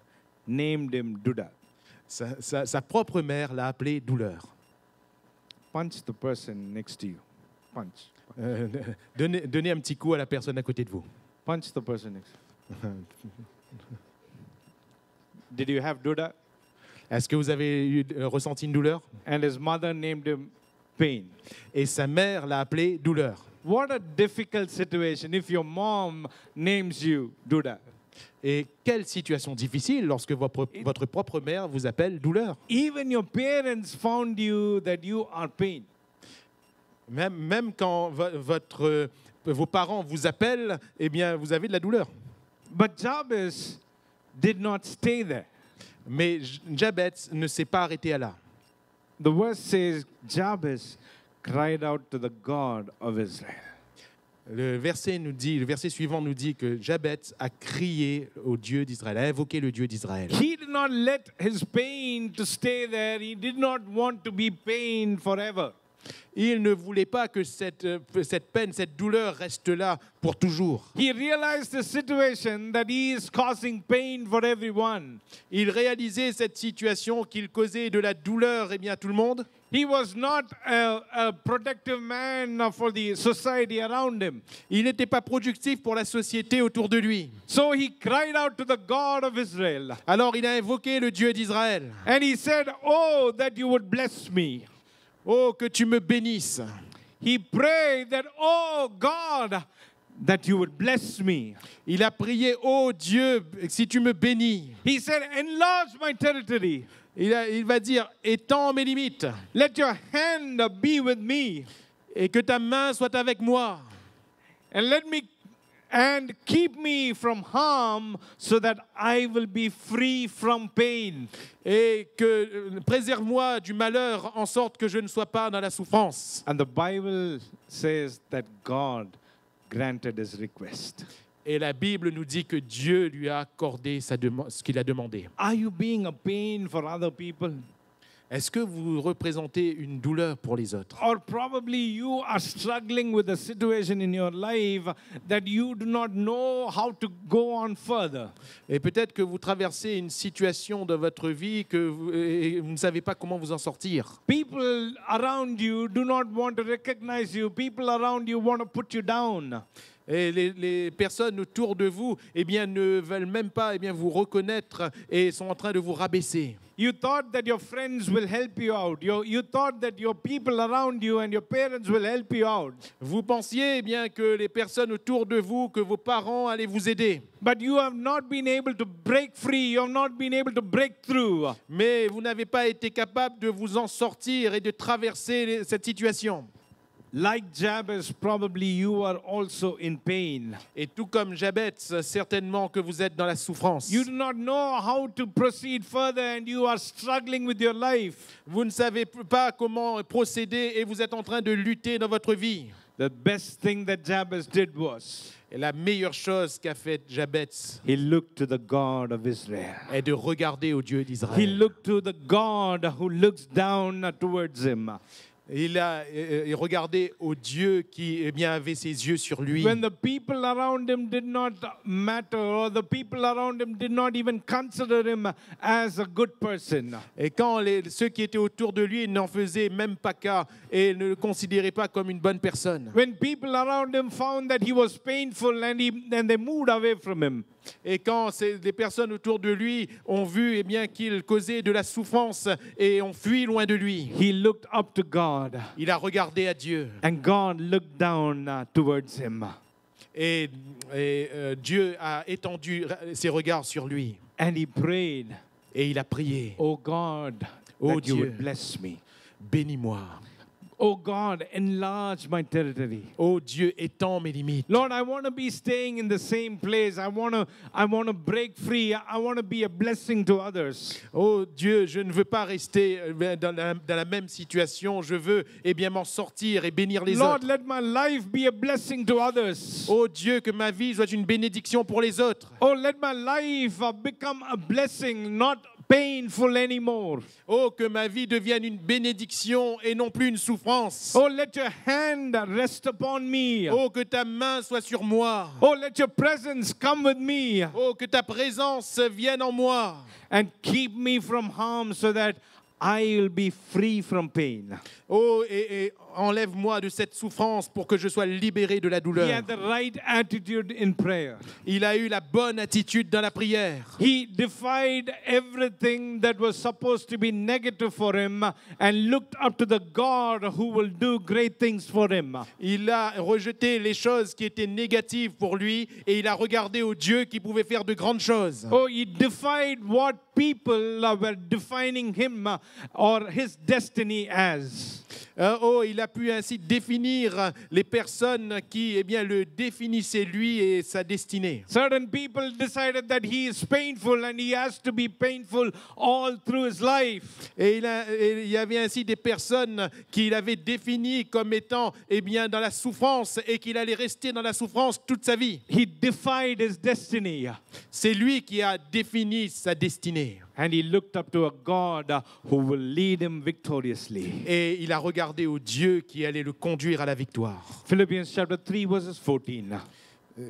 Speaker 1: named him Duda.
Speaker 2: Sa propre mère l'a appelé douleur.
Speaker 1: Punch the person next to you. Punch.
Speaker 2: Donnez un petit coup à la personne à côté de vous.
Speaker 1: Punch the person next to you. Did you have Duda?
Speaker 2: Est-ce que vous avez ressenti une douleur?
Speaker 1: And his mother named him Pain.
Speaker 2: Et sa mère l'a appelé douleur.
Speaker 1: What a difficult situation if your mom names you Duda.
Speaker 2: Et quelle situation difficile lorsque votre propre mère vous appelle douleur.
Speaker 1: Even your parents found you that you are pain.
Speaker 2: Même quand vos parents vous appellent, eh bien, vous avez de la douleur.
Speaker 1: But Jabez did not stay there.
Speaker 2: Mais Jabez ne s'est pas arrêté à là.
Speaker 1: The verse says, Jabez cried out to the God of Israel.
Speaker 2: Le verset suivant nous dit que Jabez a crié au Dieu d'Israël, a invoqué le Dieu d'Israël.
Speaker 1: He did not let his pain to stay there. He did not want to be pain forever.
Speaker 2: Il ne voulait pas que cette peine, cette douleur reste là pour toujours.
Speaker 1: He realized the situation that he is causing pain for everyone.
Speaker 2: Il réalisait cette situation qu'il causait de la douleur à tout le monde.
Speaker 1: He was not a protective man for the society around him.
Speaker 2: Il n'était pas productif pour la société autour de lui.
Speaker 1: So he cried out to the God of Israel.
Speaker 2: Alors il a invoqué le Dieu d'Israël.
Speaker 1: And he said, "Oh, that you would bless me."
Speaker 2: Oh, que tu me bénisses.
Speaker 1: He prayed that, "Oh God, that you would bless me."
Speaker 2: Il a prié, oh Dieu, si tu me bénis.
Speaker 1: He said, "Enlarge my territory.
Speaker 2: Il va dire, étends mes limites.
Speaker 1: Let your hand be with me.
Speaker 2: Et que ta main soit avec moi.
Speaker 1: And keep me from harm so that I will be free from pain."
Speaker 2: Et que préserve-moi du malheur en sorte que je ne sois pas dans la souffrance.
Speaker 1: And the Bible says that God granted his request.
Speaker 2: Et la Bible nous dit que Dieu lui a accordé ce qu'il a demandé.
Speaker 1: Are you being a pain for other people?
Speaker 2: Est-ce que vous représentez une douleur pour les autres?
Speaker 1: Or probably you are struggling with a situation in your life that you do not know how to go on further.
Speaker 2: Et peut-être que vous traversez une situation de votre vie que vous ne savez pas comment vous en sortir.
Speaker 1: People around you do not want to recognize you. People around you want to put you down.
Speaker 2: Et les personnes autour de vous, eh bien, ne veulent même pas, eh bien, vous reconnaître et sont en train de vous rabaisser.
Speaker 1: You thought that your friends will help you out. You thought that your people around you and your parents will help you out.
Speaker 2: Vous pensiez, eh bien, que les personnes autour de vous, que vos parents allaient vous aider.
Speaker 1: But you have not been able to break free. You have not been able to break through.
Speaker 2: Mais vous n'avez pas été capable de vous en sortir et de traverser cette situation.
Speaker 1: Like Jabez, probably you are also in pain.
Speaker 2: Et tout comme Jabez, certainement que vous êtes dans la souffrance.
Speaker 1: You do not know how to proceed further and you are struggling with your life.
Speaker 2: Vous ne savez pas comment procéder et vous êtes en train de lutter dans votre vie.
Speaker 1: The best thing that Jabez did was
Speaker 2: Et la meilleure chose qu'a fait Jabez
Speaker 1: he looked to the God of Israel.
Speaker 2: est de regarder au Dieu
Speaker 1: He
Speaker 2: d'Israël.
Speaker 1: looked to the God who looks down towards him.
Speaker 2: Il a regardé au Dieu qui, eh bien, avait ses yeux sur lui.
Speaker 1: When the people around him did not matter, or the people around him did not even consider him as a good person.
Speaker 2: Et quand ceux qui étaient autour de lui n'en faisaient même pas cas et ne le considéraient pas comme une bonne personne.
Speaker 1: When people around him found that he was painful and they moved away from him.
Speaker 2: Et quand les personnes autour de lui ont vu, eh bien, qu'il causait de la souffrance et ont fui loin de lui,
Speaker 1: He looked up to God,
Speaker 2: il a regardé à Dieu.
Speaker 1: and God looked down towards him.
Speaker 2: Et Dieu a étendu ses regards sur lui.
Speaker 1: And he prayed,
Speaker 2: Et il a prié,
Speaker 1: "Oh God,
Speaker 2: Oh
Speaker 1: that you
Speaker 2: Dieu.
Speaker 1: would bless me.
Speaker 2: bénis-moi.
Speaker 1: Oh God, enlarge my territory.
Speaker 2: Oh Dieu, étends mes limites.
Speaker 1: Lord, I want to be staying in the same place. I want to break free. I want to be a blessing to others.
Speaker 2: Oh Dieu, je ne veux pas rester dans la même situation. Je veux, eh bien, m'en sortir et bénir les
Speaker 1: Lord,
Speaker 2: autres.
Speaker 1: let my life be a blessing to others.
Speaker 2: Oh Dieu, que ma vie soit une bénédiction pour les autres.
Speaker 1: Oh, let my life become a blessing, not painful anymore.
Speaker 2: Oh, que ma vie devienne une bénédiction et non plus une souffrance.
Speaker 1: Oh, let your hand rest upon me.
Speaker 2: Oh, que ta main soit sur moi.
Speaker 1: Oh, let your presence come with me
Speaker 2: Oh, que ta présence vienne en moi.
Speaker 1: and keep me from harm so that I will be free from pain.
Speaker 2: Oh, et enlève-moi de cette souffrance pour que je sois libéré de la
Speaker 1: He
Speaker 2: douleur.
Speaker 1: had the right attitude in prayer.
Speaker 2: Il a eu la bonne attitude dans la prière.
Speaker 1: He defied everything that was supposed to be negative for him and looked up to the God who will do great things for him.
Speaker 2: Il a rejeté les choses qui étaient négatives pour lui et il a regardé au Dieu qui pouvait faire de grandes choses.
Speaker 1: Oh, he defied what people were defining him or his destiny as.
Speaker 2: Oh, il a pu ainsi définir les personnes qui, eh bien, le définissaient lui et sa destinée.
Speaker 1: Certain people decided that he is painful and he has to be painful all through his life.
Speaker 2: Et il y avait ainsi des personnes qu'il avait définies comme étant, eh bien, dans la souffrance et qu'il allait rester dans la souffrance toute sa vie.
Speaker 1: He defied his destiny.
Speaker 2: C'est lui qui a défini sa destinée.
Speaker 1: And he looked up to a God who will lead him victoriously.
Speaker 2: Et il a regardé au Dieu qui allait le conduire à la victoire.
Speaker 1: Philippians chapter 3 verses 14.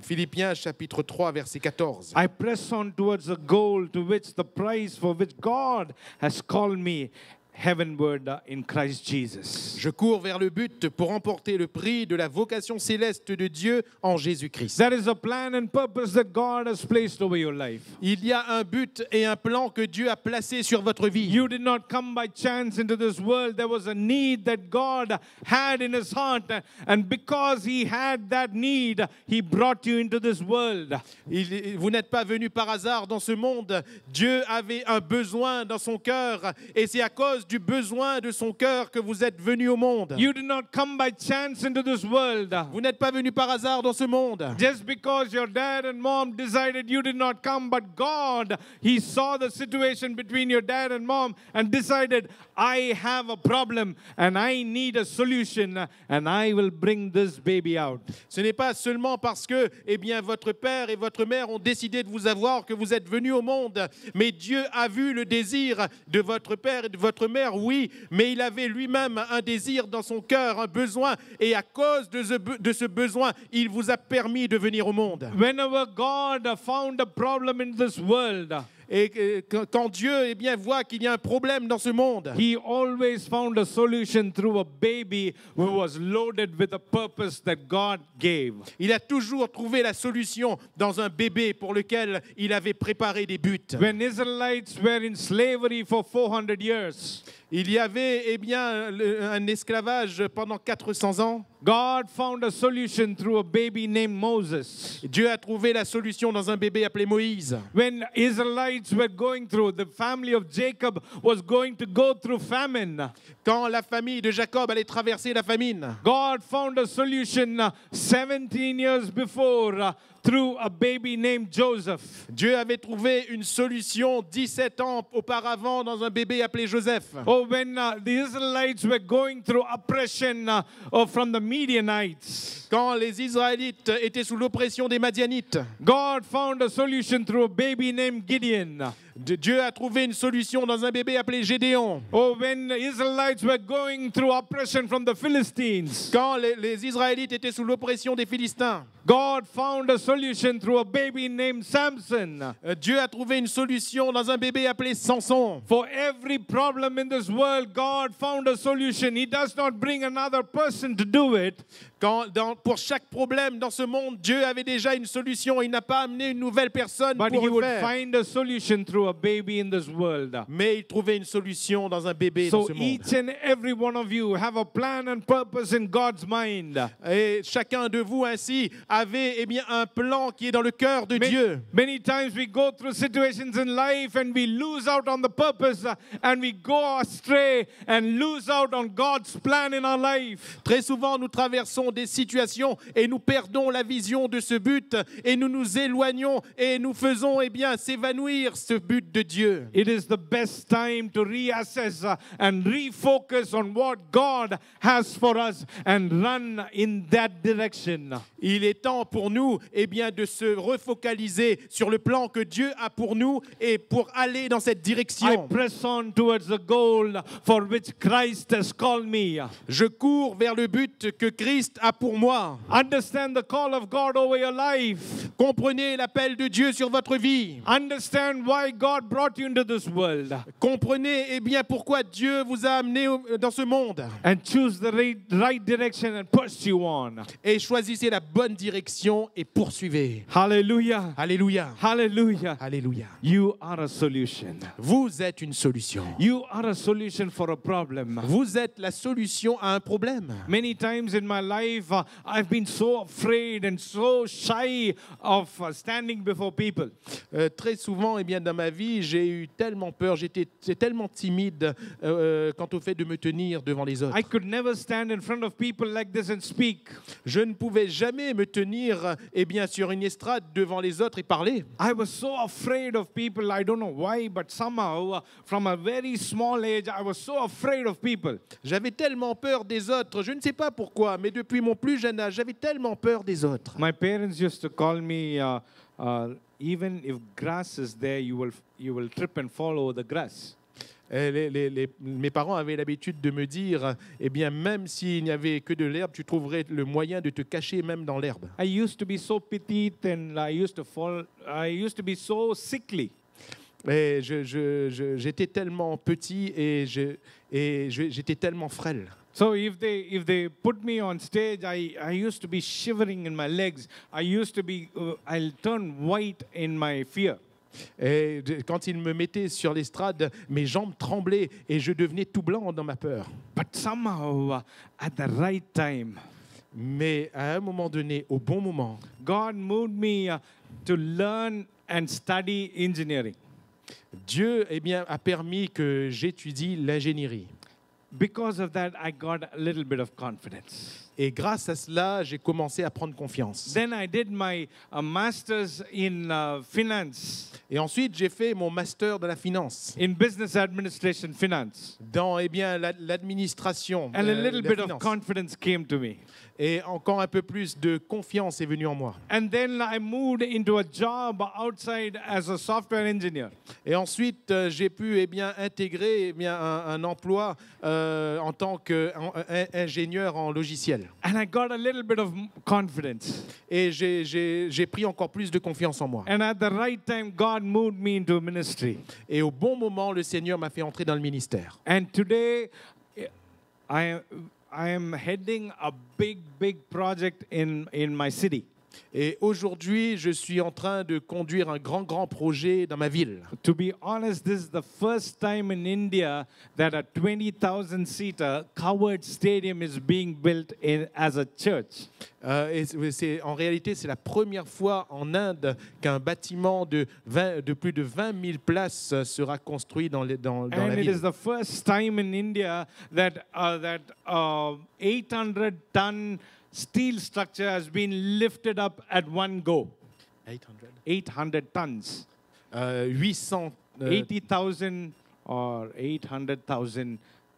Speaker 2: Philippiens chapitre 3 verset 14.
Speaker 1: I press on towards the goal to which the prize for which God has called me heavenward in Christ Jesus.
Speaker 2: Je cours vers le but pour remporter le prix de la vocation céleste de Dieu en Jésus-Christ.
Speaker 1: There is a plan and purpose that God has placed over your life.
Speaker 2: Il y a un but et un plan que Dieu a placé sur votre vie.
Speaker 1: You did not come by chance into this world. There was a need that God had in his heart. And because he had that need, he brought you into this world.
Speaker 2: Vous n'êtes pas venu par hasard dans ce monde. Dieu avait un besoin dans son cœur et c'est à cause du besoin de son cœur que vous êtes venu au monde.
Speaker 1: You did not come by chance into this world.
Speaker 2: Vous n'êtes pas venu par hasard dans ce monde.
Speaker 1: Just because your dad and mom decided you did not come, but God, he saw the situation between your dad and mom and decided, I have a problem and I need a solution and I will bring this baby out.
Speaker 2: Ce n'est pas seulement parce que, eh bien, votre père et votre mère ont décidé de vous avoir que vous êtes venu au monde, mais Dieu a vu le désir de votre père et de votre mère, oui, mais il avait lui-même un désir dans son cœur, un besoin, et à cause de ce besoin, il vous a permis de venir au monde.
Speaker 1: Whenever God found a problem in this world,
Speaker 2: Et quand Dieu eh bien, voit qu'il y a un problème dans ce monde,
Speaker 1: He always found a solution through a baby who was loaded with a purpose that God gave.
Speaker 2: il a toujours trouvé la solution dans un bébé pour lequel il avait préparé des buts.
Speaker 1: When Israelites were in slavery for 400 years,
Speaker 2: Il y avait eh bien, un esclavage pendant 400 ans.
Speaker 1: God found a solution through a baby named Moses.
Speaker 2: Dieu a trouvé la solution dans un bébé appelé Moïse.
Speaker 1: When Israelites were going through, the family of Jacob was going to go through famine.
Speaker 2: Quand la famille de Jacob allait traverser la famine,
Speaker 1: God found a solution 17 years before through a baby named Joseph.
Speaker 2: Dieu avait trouvé une solution 17 ans auparavant dans un bébé appelé Joseph.
Speaker 1: Oh, when the Israelites were going through oppression from the Midianites,
Speaker 2: Quand les Israélites étaient sous l'oppression des Madianites,
Speaker 1: God found a solution through a baby named Gideon.
Speaker 2: Dieu a trouvé une solution dans un bébé appelé Gédéon.
Speaker 1: Oh, when the Israelites were going through oppression from the Philistines,
Speaker 2: Quand les Israélites étaient sous l'oppression des Philistins,
Speaker 1: God found a solution through a baby named Samson.
Speaker 2: Dieu a trouvé une solution dans un bébé appelé Samson.
Speaker 1: For every problem in this world, God found a solution. He does not bring another person to do it.
Speaker 2: Pour chaque problème dans ce monde, Dieu avait déjà une solution. Il n'a pas amené une nouvelle personne
Speaker 1: But
Speaker 2: pour
Speaker 1: he
Speaker 2: le
Speaker 1: would
Speaker 2: faire.
Speaker 1: find a solution through a baby in this world.
Speaker 2: Mais il trouvait une solution dans un bébé dans
Speaker 1: So
Speaker 2: ce monde.
Speaker 1: each and every one of you have a plan and purpose in God's mind.
Speaker 2: Et chacun de vous ainsi avait eh bien, un plan qui est dans le cœur de Dieu.
Speaker 1: Many times we go through situations in life and we lose out on the purpose and we go astray and lose out on God's plan in our life.
Speaker 2: Très souvent, nous traversons des situations et nous perdons la vision de ce but et nous nous éloignons et nous faisons eh bien, s'évanouir ce but de Dieu.
Speaker 1: It is the best time to reassess and refocus on what God has for us and run in that direction.
Speaker 2: Il est temps pour nous eh bien, de se refocaliser sur le plan que Dieu a pour nous et pour aller dans cette
Speaker 1: I
Speaker 2: direction.
Speaker 1: press on towards the goal for which Christ has called me.
Speaker 2: Je cours vers le but que Christ a pour moi.
Speaker 1: Understand the call of God over your life.
Speaker 2: Comprenez l'appel de Dieu sur votre vie.
Speaker 1: Understand why God brought you into this world.
Speaker 2: Comprenez eh bien, pourquoi Dieu vous a amené dans ce monde.
Speaker 1: And choose the right direction and pursue on.
Speaker 2: Et choisissez la bonne direction et poursuivez.
Speaker 1: Hallelujah.
Speaker 2: Alléluia.
Speaker 1: Hallelujah.
Speaker 2: Alléluia.
Speaker 1: You are a solution.
Speaker 2: Vous êtes une solution.
Speaker 1: You are a solution for a problem.
Speaker 2: Vous êtes la solution à un problème.
Speaker 1: Many times in my life, I've been so afraid and so shy of standing before people.
Speaker 2: Très souvent, eh bien, dans ma vie, j'ai eu tellement peur, j'étais tellement timide quant au fait de me tenir devant les autres.
Speaker 1: I could never stand in front of people like this and speak.
Speaker 2: Je ne pouvais jamais me tenir eh bien, sur une estrade devant les autres et parler.
Speaker 1: I was so afraid of people. I don't know why, but somehow, from a very small age, I was so afraid of people.
Speaker 2: J'avais tellement peur des autres, je ne sais pas pourquoi, mais depuis mon plus jeune âge, j'avais tellement peur des autres.
Speaker 1: My parents used to call me, even if grass is there, you will trip and fall over the grass.
Speaker 2: Mes parents avaient l'habitude de me dire, eh bien, même s'il n'y avait que de l'herbe, tu trouverais le moyen de te cacher même dans l'herbe.
Speaker 1: I used to be so petite and I used to be so sickly.
Speaker 2: Et j'étais tellement petit et j'étais tellement frêle.
Speaker 1: So if they put me on stage, I used to be shivering in my legs. I'll turn white in my fear.
Speaker 2: Et quand ils me mettaient sur l'estrade, mes jambes tremblaient et je devenais tout blanc dans ma peur.
Speaker 1: But somehow, at the right time,
Speaker 2: Mais à un moment donné, au bon moment,
Speaker 1: God moved me to learn and study engineering.
Speaker 2: Dieu eh bien, a permis que j'étudie l'ingénierie.
Speaker 1: Because of that, I got a little bit of confidence.
Speaker 2: Et grâce à cela, j'ai commencé à prendre confiance.
Speaker 1: Then I did my master's in finance,
Speaker 2: Et ensuite, j'ai fait mon master de la finance,
Speaker 1: in business administration finance.
Speaker 2: dans eh bien, l'administration.
Speaker 1: And a little
Speaker 2: la
Speaker 1: bit of
Speaker 2: finance.
Speaker 1: confidence came to me.
Speaker 2: Et encore un peu plus de confiance est venue en moi.
Speaker 1: And then I moved into a job outside as a software engineer.
Speaker 2: Et ensuite, j'ai pu eh bien, intégrer eh bien, un emploi en tant qu'ingénieur en logiciel.
Speaker 1: And I got a little bit of confidence.
Speaker 2: Et j'ai pris encore plus de confiance en moi.
Speaker 1: And at the right time, God moved me into ministry.
Speaker 2: Et au bon moment, le Seigneur m'a fait entrer dans le ministère.
Speaker 1: And today, I am heading a big project in my city.
Speaker 2: Et aujourd'hui, je suis en train de conduire un grand projet dans ma ville.
Speaker 1: To be honest, this is the first time in India that a 20,000-seater covered stadium is being built as a church.
Speaker 2: En réalité, c'est la première fois en Inde qu'un bâtiment de plus de 20 000 places sera construit dans la
Speaker 1: And it
Speaker 2: ville.
Speaker 1: is the first time in India that 800-ton steel structure has been lifted up at one go. 800 tons.
Speaker 2: 800.
Speaker 1: 80,000 or 800,000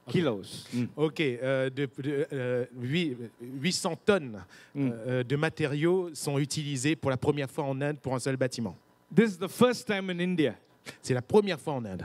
Speaker 1: kilos.
Speaker 2: Ok, 800 tonnes de matériaux sont utilisés pour la première fois en Inde pour un seul bâtiment.
Speaker 1: This is the first time in India.
Speaker 2: C'est la première fois en Inde.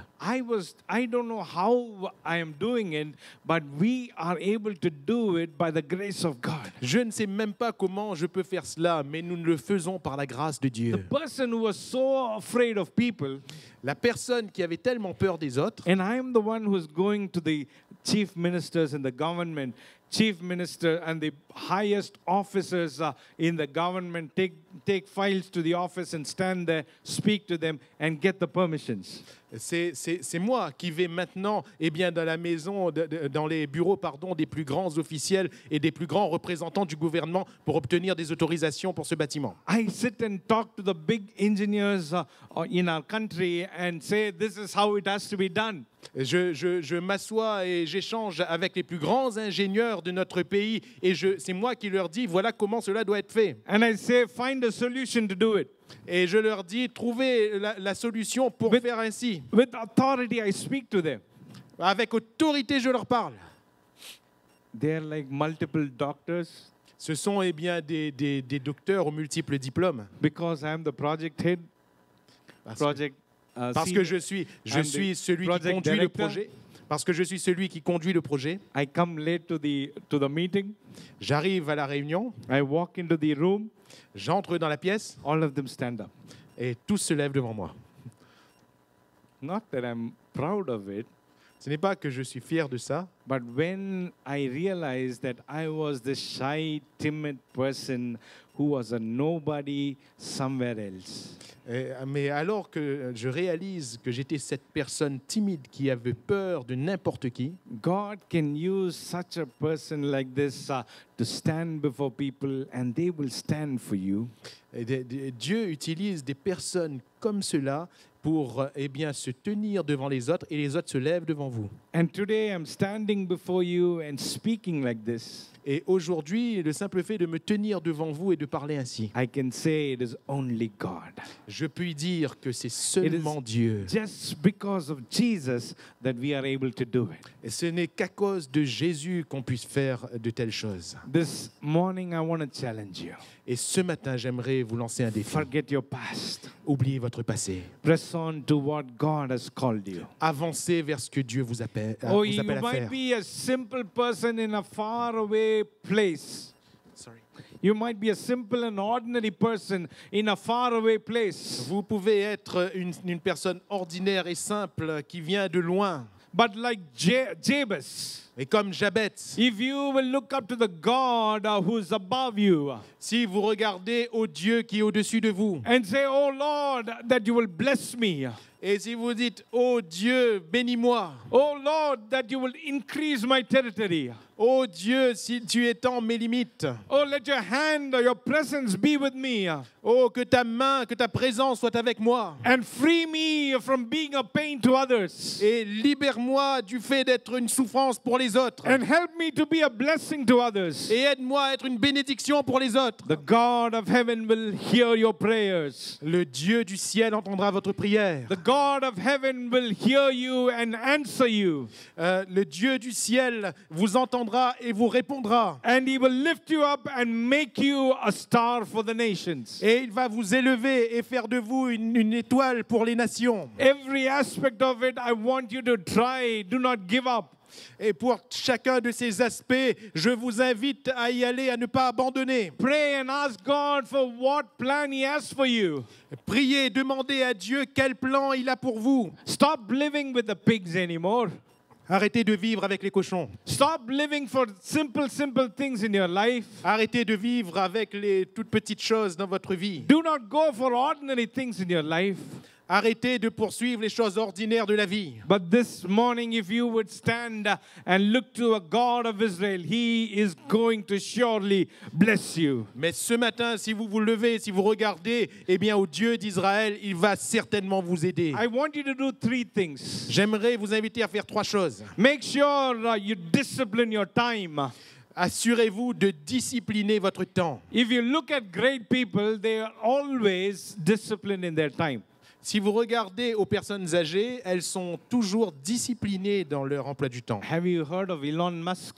Speaker 1: I don't know how I am doing it, but we are able to do it by the grace of God.
Speaker 2: Je ne sais même pas comment je peux faire cela, mais nous le faisons par la grâce de
Speaker 1: The
Speaker 2: Dieu.
Speaker 1: person who was so afraid of people,
Speaker 2: La personne qui avait tellement peur des autres,
Speaker 1: and I am the one who's going to the chief ministers in the government, chief minister and the highest officers in the government, take files to the office and stand there, speak to them and get the permissions.
Speaker 2: c'est moi qui vais maintenant dans la maison, dans les bureaux des plus grands officiels et des plus grands représentants du gouvernement pour obtenir des autorisations pour ce bâtiment.
Speaker 1: I sit and talk to the big engineers in our country and say, this is how it has to be done.
Speaker 2: Je m'assois et j'échange avec les plus grands ingénieurs de notre pays et c'est moi qui leur dis voilà comment cela doit être fait.
Speaker 1: And I say, find a solution to do it.
Speaker 2: Et je leur dis trouvez la solution pour faire ainsi.
Speaker 1: With authority, I speak to them.
Speaker 2: Avec autorité, je leur parle.
Speaker 1: They're like multiple doctors.
Speaker 2: Ce sont des docteurs aux multiples diplômes.
Speaker 1: Because I am the project head.
Speaker 2: Parce que je suis celui qui conduit le projet. Parce que je suis celui qui conduit le projet.
Speaker 1: I come late to the meeting.
Speaker 2: J'arrive à la réunion.
Speaker 1: I walk into the room.
Speaker 2: J'entre dans la pièce.
Speaker 1: All of them stand up.
Speaker 2: Et tous se lèvent devant moi.
Speaker 1: Not that I'm proud of it.
Speaker 2: Ce n'est pas que je suis fier de ça.
Speaker 1: But when I realized that I was the shy, timid person who was a nobody somewhere else.
Speaker 2: Mais alors que je réalise que j'étais cette personne timide qui avait peur de n'importe qui,
Speaker 1: God can use such a person like this to stand before people and they will stand for you.
Speaker 2: Dieu utilise des personnes comme cela pour se tenir devant les autres et les autres se lèvent devant vous.
Speaker 1: And today I'm standing before you and speaking like this.
Speaker 2: Et aujourd'hui, le simple fait de me tenir devant vous et de parler ainsi,
Speaker 1: I can say it is only God.
Speaker 2: je puis dire que c'est seulement Dieu.
Speaker 1: Just because of Jesus that we are able to do it.
Speaker 2: Et ce n'est qu'à cause de Jésus qu'on puisse faire de telles choses.
Speaker 1: This morning I want to challenge you.
Speaker 2: Et ce matin, j'aimerais vous lancer un défi.
Speaker 1: Forget your past.
Speaker 2: Oubliez votre passé.
Speaker 1: Press on to what God has called you.
Speaker 2: Avancez vers ce que Dieu vous appelle,
Speaker 1: Oh,
Speaker 2: vous
Speaker 1: you
Speaker 2: appelle à
Speaker 1: might
Speaker 2: faire.
Speaker 1: be a simple person in a faraway place.
Speaker 2: Sorry.
Speaker 1: You might be a simple and ordinary person in a faraway place.
Speaker 2: Vous pouvez être une personne ordinaire et simple qui vient de loin.
Speaker 1: But like Jabez,
Speaker 2: Et comme Jabez,
Speaker 1: if you will look up to the God who's above you
Speaker 2: si vous regardez au Dieu qui est au-dessus de vous,
Speaker 1: and say, oh Lord, that you will bless me.
Speaker 2: et si vous dites « Oh Dieu, bénis-moi »
Speaker 1: Oh Lord, that you will increase my territory.
Speaker 2: Oh Dieu, si tu étends mes limites.
Speaker 1: Oh, let your hand, your presence be with me.
Speaker 2: Oh, que ta main, que ta présence soit avec moi.
Speaker 1: And free me from being a pain to others.
Speaker 2: Et libère-moi du fait d'être une souffrance pour les autres.
Speaker 1: And help me to be a blessing to others.
Speaker 2: Et aide-moi à être une bénédiction pour les autres.
Speaker 1: The God of heaven will hear your prayers.
Speaker 2: Le Dieu du ciel entendra votre prière.
Speaker 1: The God of heaven will hear you and answer you.
Speaker 2: Le Dieu du ciel vous entendra et vous répondra.
Speaker 1: And he will lift you up and make you a star for the nations.
Speaker 2: Et il va vous élever et faire de vous une étoile pour les nations.
Speaker 1: Every aspect of it, I want you to try. Do not give up.
Speaker 2: Et pour chacun de ces aspects, je vous invite à y aller, à ne pas abandonner.
Speaker 1: Pray and ask God for what plan He has for you.
Speaker 2: Priez, demandez à Dieu quel plan il a pour vous.
Speaker 1: Stop living with the pigs anymore.
Speaker 2: Arrêtez de vivre avec les cochons.
Speaker 1: Stop living for simple things in your life.
Speaker 2: Arrêtez de vivre avec les toutes petites choses dans votre vie.
Speaker 1: Do not go for ordinary things in your life.
Speaker 2: Arrêtez de poursuivre les choses ordinaires de la vie.
Speaker 1: But this morning, if you would stand and look to a God of Israel, He is going to surely bless you.
Speaker 2: Mais ce matin, si vous vous levez, si vous regardez, eh bien, au Dieu d'Israël, il va certainement vous aider.
Speaker 1: I want you to do 3 things.
Speaker 2: J'aimerais vous inviter à faire 3 choses.
Speaker 1: Make sure you discipline your time.
Speaker 2: Assurez-vous de discipliner votre temps.
Speaker 1: If you look at great people, they are always disciplined in their time.
Speaker 2: Si vous regardez aux personnes âgées, elles sont toujours disciplinées dans leur emploi du temps.
Speaker 1: Have you heard of Elon Musk?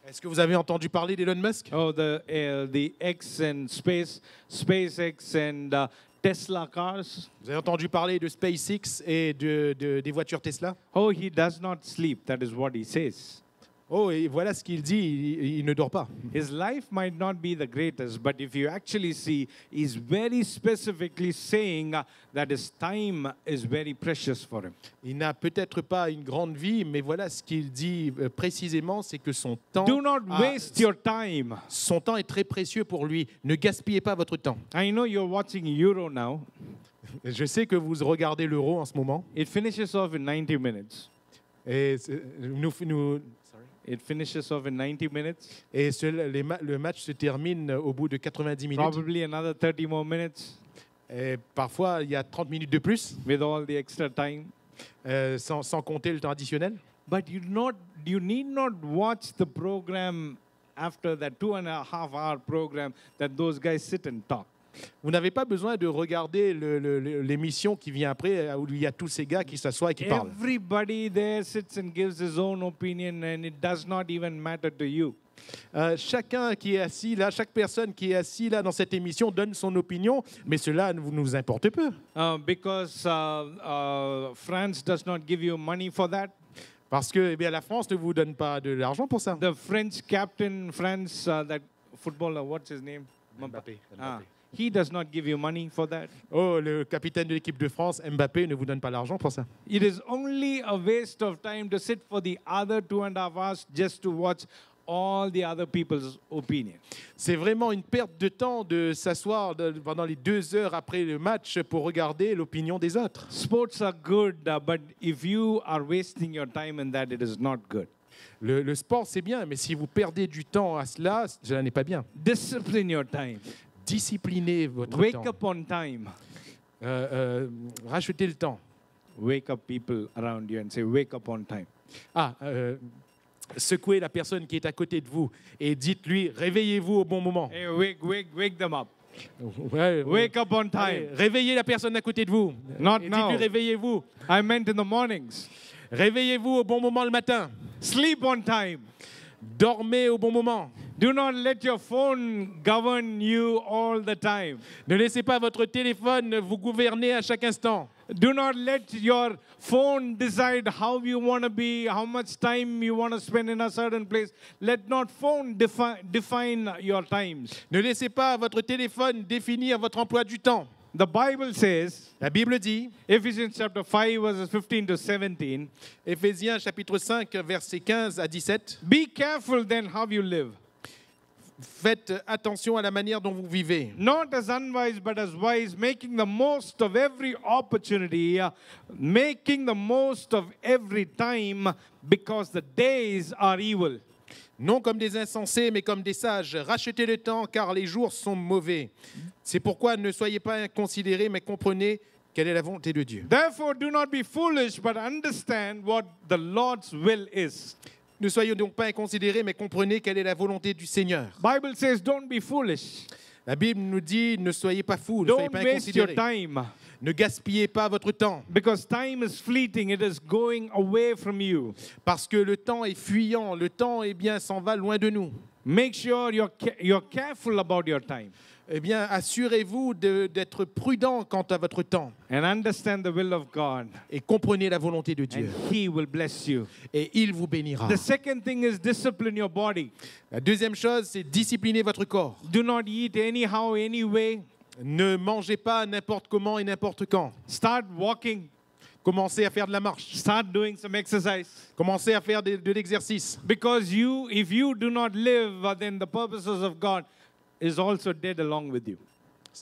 Speaker 2: Est-ce que vous avez entendu parler d'Elon Musk?
Speaker 1: Oh, the X and SpaceX and Tesla cars.
Speaker 2: Vous avez entendu parler de SpaceX et des voitures Tesla?
Speaker 1: Oh, he does not sleep. That is what he says.
Speaker 2: Oh, et voilà ce qu'il dit, il ne dort pas.
Speaker 1: His life might not be the greatest, but if you actually see, he's very specifically saying that his time is very precious for him.
Speaker 2: Il n'a peut-être pas une grande vie, mais voilà ce qu'il dit précisément, c'est que son temps,
Speaker 1: Do not waste your time.
Speaker 2: son temps est très précieux pour lui. Ne gaspillez pas votre temps.
Speaker 1: I know you're watching Euro now.
Speaker 2: Je sais que vous regardez l'Euro en ce moment.
Speaker 1: It finishes off in 90 minutes.
Speaker 2: Et
Speaker 1: It finishes off in 90 minutes.
Speaker 2: le match se termine au bout de 90 minutes.
Speaker 1: Probably another 30 more minutes
Speaker 2: Et parfois, il y a 30 minutes de plus,
Speaker 1: with all the extra time.
Speaker 2: sans compter le temps additionnel.
Speaker 1: But you need not watch the program after that 2.5 hour program that those guys sit and talk.
Speaker 2: Vous n'avez pas besoin de regarder l'émission qui vient après, où il y a tous ces gars qui s'assoient et qui parlent.
Speaker 1: Everybody there sits and gives his own opinion, and it does not even matter to you.
Speaker 2: Chacun qui est assis là, chaque personne qui est assis là dans cette émission donne son opinion, mais cela ne nous importe peu.
Speaker 1: Because France does not give you money for that.
Speaker 2: Parce que eh bien, la France ne vous donne pas de l'argent pour ça.
Speaker 1: The French captain, that footballer, what's his name?
Speaker 2: Mbappé.
Speaker 1: He does not give you money for that.
Speaker 2: Oh, le capitaine de l'équipe de France, Mbappé, ne vous donne pas l'argent pour ça.
Speaker 1: It is only a waste of time to sit for the other 2.5 hours just to watch all the other people's opinion.
Speaker 2: C'est vraiment une perte de temps de s'asseoir pendant les 2 heures après le match pour regarder l'opinion des autres.
Speaker 1: Sports are good, but if you are wasting your time in that, it is not good.
Speaker 2: Le sport, c'est bien, mais si vous perdez du temps à cela, cela n'est pas bien.
Speaker 1: Discipline your time.
Speaker 2: Disciplinez votre
Speaker 1: Wake
Speaker 2: temps.
Speaker 1: up on time.
Speaker 2: Rachetez le temps.
Speaker 1: Wake up people around you and say, wake up on time.
Speaker 2: Secouez la personne qui est à côté de vous et dites-lui, réveillez-vous au bon moment.
Speaker 1: Hey, wake them up.
Speaker 2: Ouais,
Speaker 1: Wake up on time.
Speaker 2: Allez, réveillez la personne à côté de vous.
Speaker 1: Not
Speaker 2: Et
Speaker 1: now.
Speaker 2: dites-lui, réveillez-vous.
Speaker 1: I meant in the mornings.
Speaker 2: Réveillez-vous au bon moment le matin.
Speaker 1: Sleep on time.
Speaker 2: Dormez au bon moment.
Speaker 1: Do not let your phone govern you all the time.
Speaker 2: Ne laissez pas votre téléphone vous gouverner à chaque instant.
Speaker 1: Do not let your phone decide how you want to be, how much time you want to spend in a certain place. Let not phone define your times.
Speaker 2: Ne laissez pas votre téléphone définir votre emploi du temps.
Speaker 1: The Bible says,
Speaker 2: La Bible dit,
Speaker 1: Ephesians chapter 5 verses 15 to 17,
Speaker 2: Éphésiens chapitre 5, versets 15 à 17,
Speaker 1: be careful then how you live,
Speaker 2: faites attention à la manière dont vous vivez.
Speaker 1: not as unwise but as wise, making the most of every opportunity, making the most of every time, because the days are evil.
Speaker 2: Non comme des insensés, mais comme des sages. Rachetez le temps, car les jours sont mauvais. C'est pourquoi ne soyez pas inconsidérés, mais comprenez quelle est la volonté de Dieu.
Speaker 1: Therefore, do not be foolish, but understand what the Lord's will is.
Speaker 2: Ne soyez donc pas inconsidérés, mais comprenez quelle est la volonté du Seigneur.
Speaker 1: Bible says, don't be foolish.
Speaker 2: La Bible nous dit, ne soyez pas fous, ne soyez
Speaker 1: Don't
Speaker 2: pas
Speaker 1: waste your
Speaker 2: inconsidérés.
Speaker 1: time,
Speaker 2: Ne gaspillez pas votre temps,
Speaker 1: because time is fleeting. It is going away from you.
Speaker 2: parce que le temps est fuyant, le temps eh bien, s'en va loin de nous.
Speaker 1: Make sure you're careful about your time
Speaker 2: eh bien, assurez-vous d'être prudent quant à votre temps
Speaker 1: and understand the will of God,
Speaker 2: et comprenez la volonté de
Speaker 1: and
Speaker 2: Dieu.
Speaker 1: He will bless you.
Speaker 2: Et il vous bénira.
Speaker 1: The second thing is discipline your body.
Speaker 2: La deuxième chose, c'est discipliner votre corps.
Speaker 1: Do not eat anyhow, anyway.
Speaker 2: Ne mangez pas n'importe comment et n'importe quand.
Speaker 1: Start walking.
Speaker 2: Commencez à faire de la marche.
Speaker 1: Start doing some exercise.
Speaker 2: Commencez à faire de l'exercice.
Speaker 1: Because if you do not live, then the purposes of God is also dead along with you.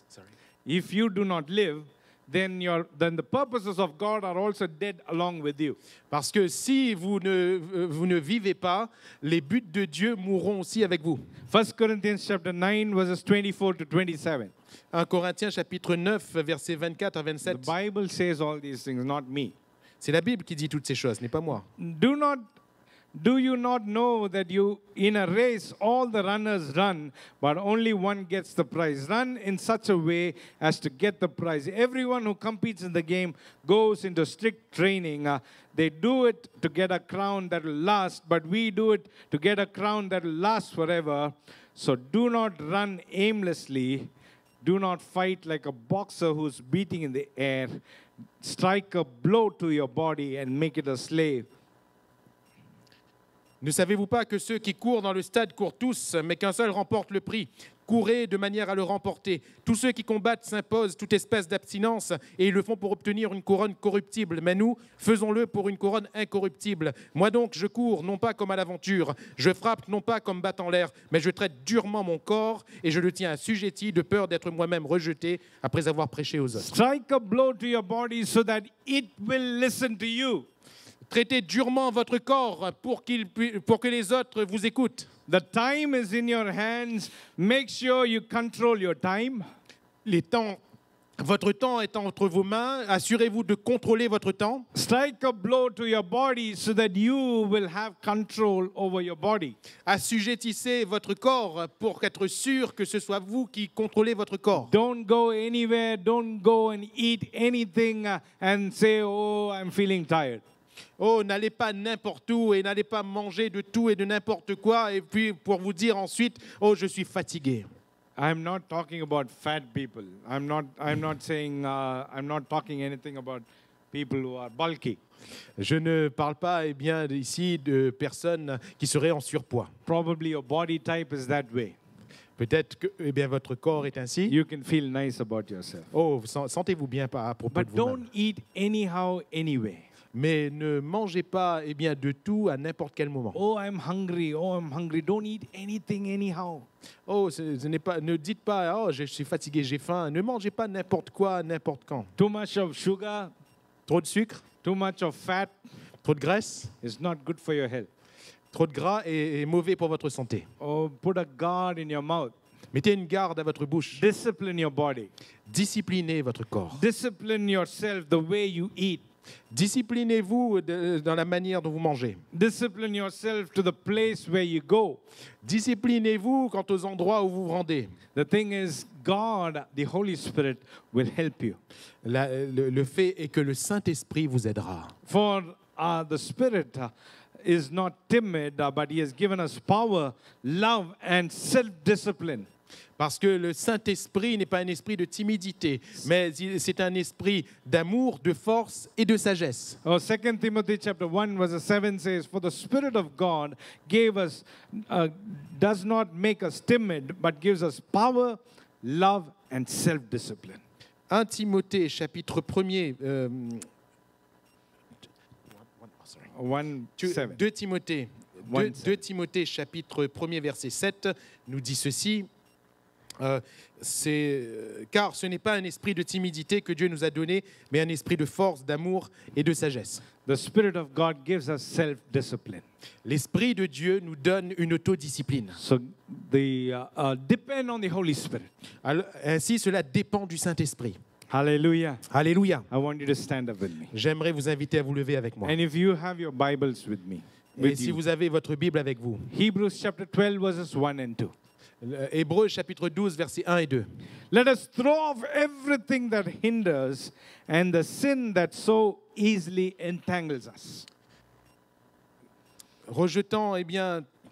Speaker 2: Sorry.
Speaker 1: If you do not live, then the purposes of God are also dead along with you.
Speaker 2: Parce que si vous ne vivez pas, les buts de Dieu mourront aussi avec vous.
Speaker 1: 1 Corinthians chapter 9, verses 24 to 27.
Speaker 2: 1 Corinthiens chapitre 9, versets 24 à
Speaker 1: The
Speaker 2: 27.
Speaker 1: Bible says all these things, not me.
Speaker 2: C'est la Bible qui dit toutes ces choses, ce n'est pas moi.
Speaker 1: Do you not know that in a race all the runners run, but only one gets the prize? Run in such a way as to get the prize. Everyone who competes in the game goes into strict training. They do it to get a crown that will last, but we do it to get a crown that will last forever. So do not run aimlessly. Do not fight like a boxer who's beating in the air. Strike a blow to your body and make it a slave.
Speaker 2: Ne savez-vous pas que ceux qui courent dans le stade courent tous, mais qu'un seul remporte le prix? Courez de manière à le remporter. Tous ceux qui combattent s'imposent toute espèce d'abstinence et ils le font pour obtenir une couronne corruptible. Mais nous, faisons-le pour une couronne incorruptible. Moi donc, je cours, non pas comme à l'aventure. Je frappe, non pas comme battant l'air, mais je traite durement mon corps et je le tiens assujetti de peur d'être moi-même rejeté après avoir prêché aux autres.
Speaker 1: Strike a blow to your body so that it will listen to you.
Speaker 2: Traitez durement votre corps pour que les autres vous écoutent.
Speaker 1: The time is in your hands. Make sure you control your time.
Speaker 2: Votre temps est entre vos mains. Assurez-vous de contrôler votre temps.
Speaker 1: Strike a blow to your body so that you will have control over your body.
Speaker 2: Assujettissez votre corps pour être sûr que ce soit vous qui contrôlez votre corps.
Speaker 1: Don't go anywhere. Don't go and eat anything and say, oh, I'm feeling tired.
Speaker 2: Oh, n'allez pas n'importe où et n'allez pas manger de tout et de n'importe quoi et puis pour vous dire ensuite, oh, je suis fatigué.
Speaker 1: I'm not talking about fat people. I'm not saying, I'm not talking anything about people who are bulky.
Speaker 2: Je ne parle pas bien ici de personnes qui seraient en surpoids.
Speaker 1: Probably your body type is that way.
Speaker 2: Peut-être que votre corps est ainsi.
Speaker 1: You can feel nice about yourself.
Speaker 2: Oh, sentez-vous bien à propos
Speaker 1: But
Speaker 2: de vous-même.
Speaker 1: don't eat anyhow, anyway.
Speaker 2: Mais ne mangez pas de tout à n'importe quel moment.
Speaker 1: Oh, I'm hungry. Oh, I'm hungry. Don't eat anything anyhow.
Speaker 2: Oh, ne dites pas, oh, je suis fatigué, j'ai faim. Ne mangez pas n'importe quoi, n'importe quand.
Speaker 1: Too much of sugar,
Speaker 2: Trop de sucre,
Speaker 1: too much of fat
Speaker 2: trop de graisse,
Speaker 1: is not good for your health.
Speaker 2: trop de gras est mauvais pour votre santé.
Speaker 1: Oh, put a guard in your mouth.
Speaker 2: Mettez une garde à votre bouche.
Speaker 1: Discipline your body.
Speaker 2: Disciplinez votre corps.
Speaker 1: Discipline yourself the way you eat.
Speaker 2: Disciplinez-vous dans la manière dont vous mangez.
Speaker 1: Discipline yourself to the place where you go.
Speaker 2: Disciplinez-vous quant aux endroits où vous vous rendez.
Speaker 1: The thing is, God, the Holy Spirit, will help you.
Speaker 2: Le fait est que le Saint-Esprit vous aidera.
Speaker 1: For the Spirit is not timid, but He has given us power, love, and self-discipline.
Speaker 2: Parce que le Saint-Esprit n'est pas un esprit de timidité, mais c'est un esprit d'amour, de force et de sagesse.
Speaker 1: 2 Timothy chapter 1 verse 7 says, "For the Spirit of God does not make us timid, but gives us power, love, and self-discipline."
Speaker 2: 1 Timothée chapitre 1er,
Speaker 1: 1:7.
Speaker 2: 2 Timothée, 2 Timothée chapitre 1er verset 7 nous dit ceci. Car ce n'est pas un esprit de timidité que Dieu nous a donné, mais un esprit de force, d'amour et de sagesse.
Speaker 1: The Spirit of God gives us self-discipline.
Speaker 2: L'Esprit de Dieu nous donne une autodiscipline.
Speaker 1: So depend on the Holy Spirit.
Speaker 2: Alors, ainsi, cela dépend du Saint-Esprit.
Speaker 1: Hallelujah.
Speaker 2: Alléluia.
Speaker 1: I want you to stand up with me.
Speaker 2: J'aimerais vous inviter à vous lever avec moi.
Speaker 1: And if you have your Bibles with me,
Speaker 2: Et si vous avez votre Bible avec vous,
Speaker 1: Hebrews chapter 12 verses 1 and 2.
Speaker 2: Hébreux chapitre 12 versets 1 et 2.
Speaker 1: Let us throw off everything that hinders and the sin that so easily entangles us.
Speaker 2: Rejetant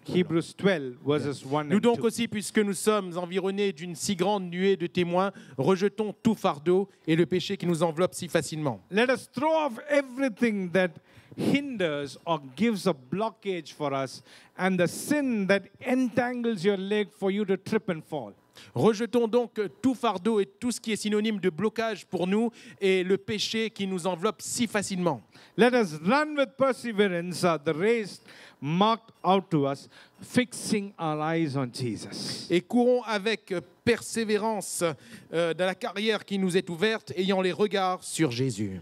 Speaker 1: Hebrews 12, verses 1
Speaker 2: Nous
Speaker 1: and
Speaker 2: donc
Speaker 1: 2.
Speaker 2: aussi, puisque nous sommes environnés d'une si grande nuée de témoins, rejetons tout fardeau et le péché qui nous enveloppe si facilement.
Speaker 1: Let us throw off everything that hinders or gives a blockage for us, and the sin that entangles your leg for you to trip and fall.
Speaker 2: Rejetons donc tout fardeau et tout ce qui est synonyme de blocage pour nous et le péché qui nous enveloppe si facilement.
Speaker 1: Let us run with perseverance the race marked out to us, fixing our eyes on Jesus.
Speaker 2: Et courons avec persévérance dans la carrière qui nous est ouverte, ayant les regards sur Jésus.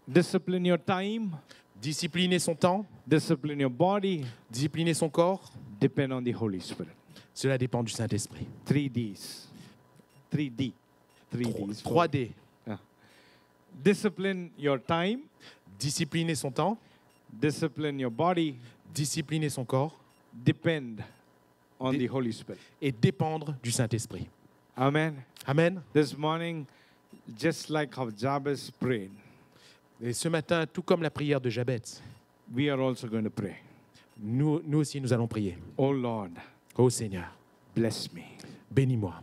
Speaker 1: Discipline your time,
Speaker 2: Discipliner son temps,
Speaker 1: discipline your body,
Speaker 2: discipliner son corps,
Speaker 1: depend on the Holy Spirit.
Speaker 2: cela dépend du Saint-Esprit.
Speaker 1: 3 Ds. 3D. 3Ds.
Speaker 2: 3D.
Speaker 1: Discipline your time,
Speaker 2: Discipliner son temps,
Speaker 1: discipline your body,
Speaker 2: discipliner son corps
Speaker 1: depend on the Holy Spirit.
Speaker 2: et dépendre du Saint-Esprit.
Speaker 1: Amen.
Speaker 2: Amen.
Speaker 1: This morning, just like how Jabez prayed,
Speaker 2: Et ce matin, tout comme la prière de Jabez,
Speaker 1: we are also going to pray.
Speaker 2: nous aussi nous allons prier.
Speaker 1: Oh Lord,
Speaker 2: Ô Seigneur,
Speaker 1: bless me.
Speaker 2: bénis-moi.